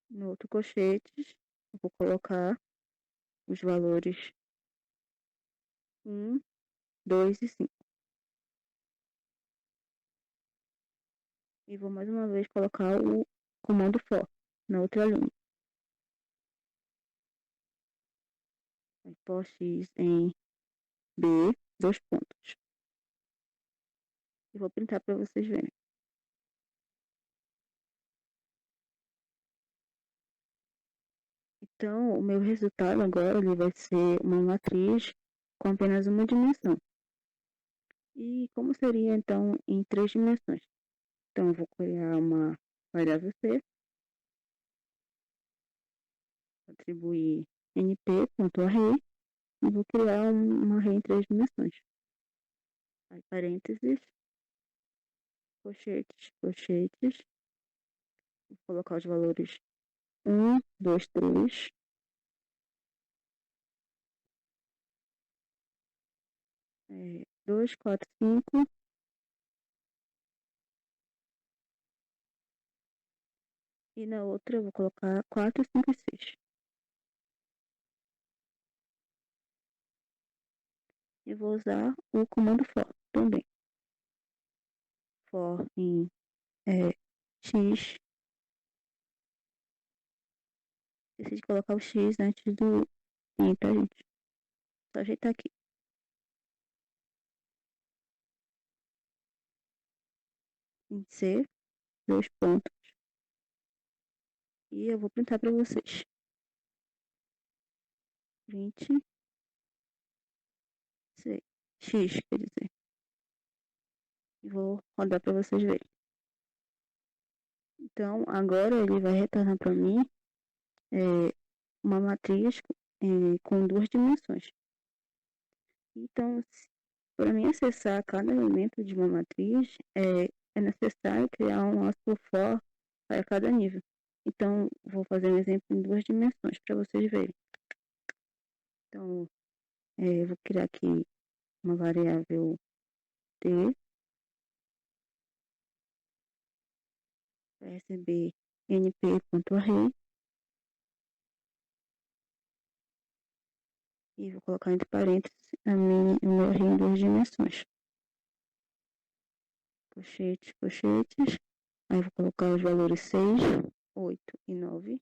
No outro colchetes, eu vou colocar os valores 1, 2 e 5. E vou mais uma vez colocar o comando for na outra linha. For x em b, dois pontos. E vou printar para vocês verem. Então, o meu resultado agora ele vai ser uma matriz com apenas uma dimensão. E como seria então em 3 dimensões? Então, eu vou criar uma variável c, atribuir np.array e vou criar uma array em 3 dimensões. Aí, parênteses, colchetes, vou colocar os valores 1, 2, 3, 2, 4, 5, e na outra eu vou colocar 4, 5 e 6. E vou usar o comando for também. For em x. Esqueci de colocar o x antes do i, tá, gente? Só ajeitar aqui. Em c, dois pontos. E eu vou printar para vocês. 26. X, quer dizer. E vou rodar para vocês verem. Então, agora ele vai retornar para mim uma matriz com 2 dimensões. Então, para mim acessar cada elemento de uma matriz, é necessário criar um ASCII for para cada nível. Então, vou fazer um exemplo em 2 dimensões para vocês verem. Então, eu vou criar aqui uma variável t, vai receber np.array, e vou colocar entre parênteses o meu array em 2 dimensões. Colchetes, Aí eu vou colocar os valores 6, 8 e 9.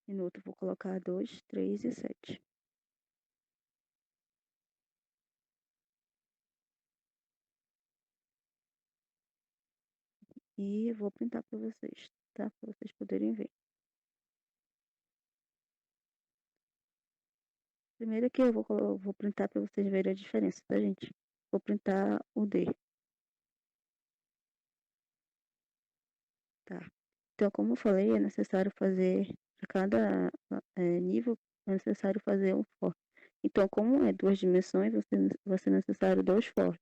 E no outro eu vou colocar 2, 3 e 7. E eu vou printar para vocês, tá? Para vocês poderem ver. Primeiro que eu vou printar para vocês verem a diferença, tá, gente? Vou printar o D, tá? Então, como eu falei, é necessário fazer, para cada nível, é necessário fazer um for. Então, como é 2 dimensões, vai ser necessário 2 for.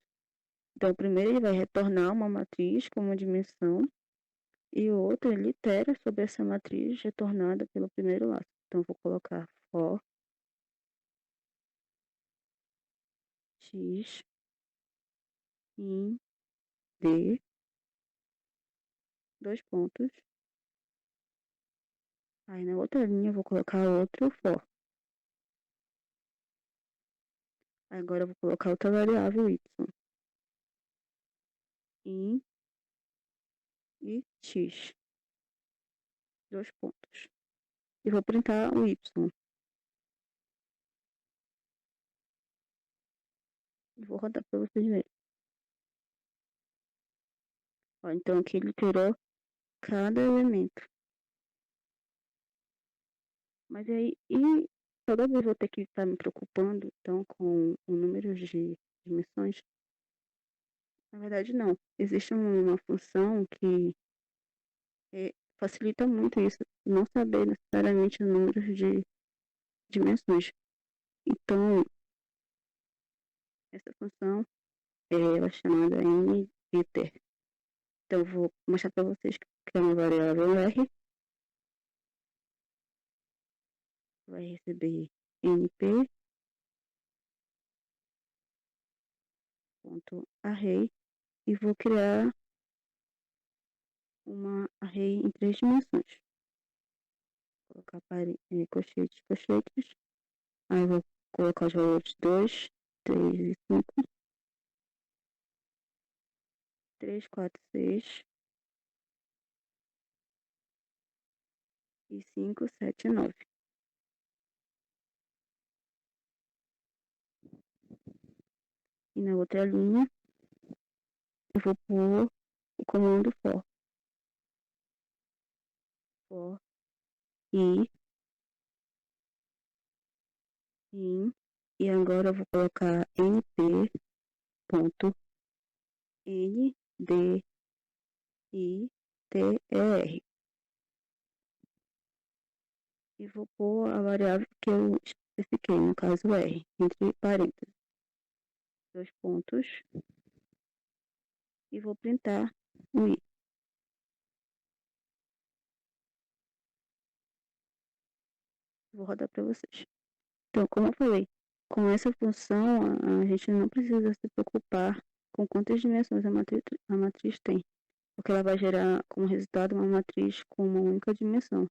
Então, o primeiro ele vai retornar uma matriz com uma dimensão e o outro ele itera sobre essa matriz retornada pelo primeiro laço. Então, eu vou colocar for x in d, 2 pontos. Aí na outra linha eu vou colocar outro for. Agora eu vou colocar outra variável y. In e x, 2 pontos. E vou printar o y. E vou rodar para vocês verem. Ó, então aqui ele iterou cada elemento. Mas aí, e toda vez eu vou ter que estar me preocupando, então, com o número de dimensões? Na verdade, não. Existe uma função que facilita muito isso, não saber necessariamente o número de dimensões. Então, essa função ela é chamada niter. Então, eu vou mostrar para vocês que é uma variável R, vai receber np.array e vou criar uma array em 3 dimensões. Vou colocar colchetes, colchetes. Aí vou colocar os valores 2, 3 e 5. 3, 4, 6. E 5, 7 e 9. E na outra linha, eu vou pôr o comando for. For i in. E agora eu vou colocar np.ndir. E vou pôr a variável que eu especifiquei, no caso R, entre parênteses. 2 pontos. E vou printar o i. Vou rodar para vocês. Então, como eu falei, com essa função a gente não precisa se preocupar com quantas dimensões a matriz tem, porque ela vai gerar como resultado uma matriz com uma única dimensão.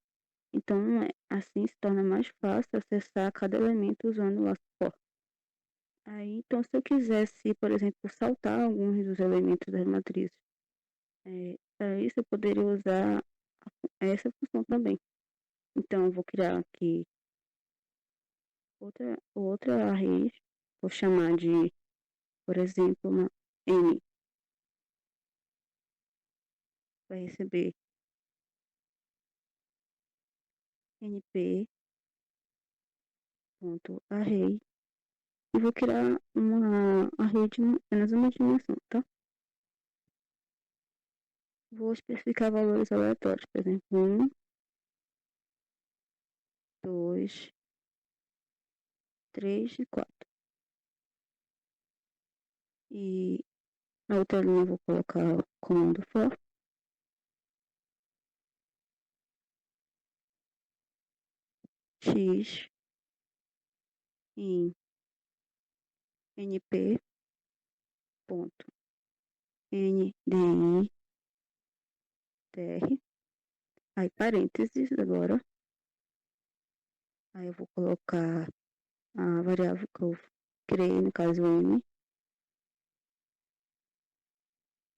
Então, assim se torna mais fácil acessar cada elemento usando o laço for. Aí, então, se eu quisesse, por exemplo, saltar alguns dos elementos das matrizes, para isso eu poderia usar essa função também. Então, eu vou criar aqui outra array, vou chamar de, por exemplo, uma n. Vai receber np.array e vou criar uma array de apenas uma dimensão, tá? Vou especificar valores aleatórios, por exemplo, 1, 2, 3 e 4. E na outra linha eu vou colocar o comando for. X em np.ndir, aí parênteses agora, aí eu vou colocar a variável que eu criei, no caso m,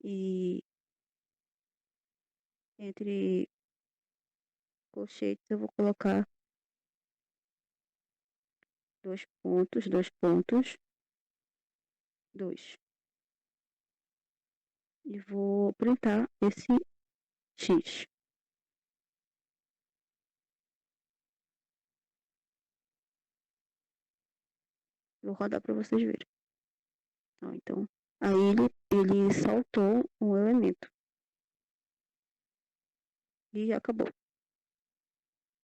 E entre colchetes eu vou colocar 2 pontos, 2 pontos, 2. E vou printar esse X. Vou rodar para vocês verem. Ó, então, aí ele saltou um elemento. E acabou.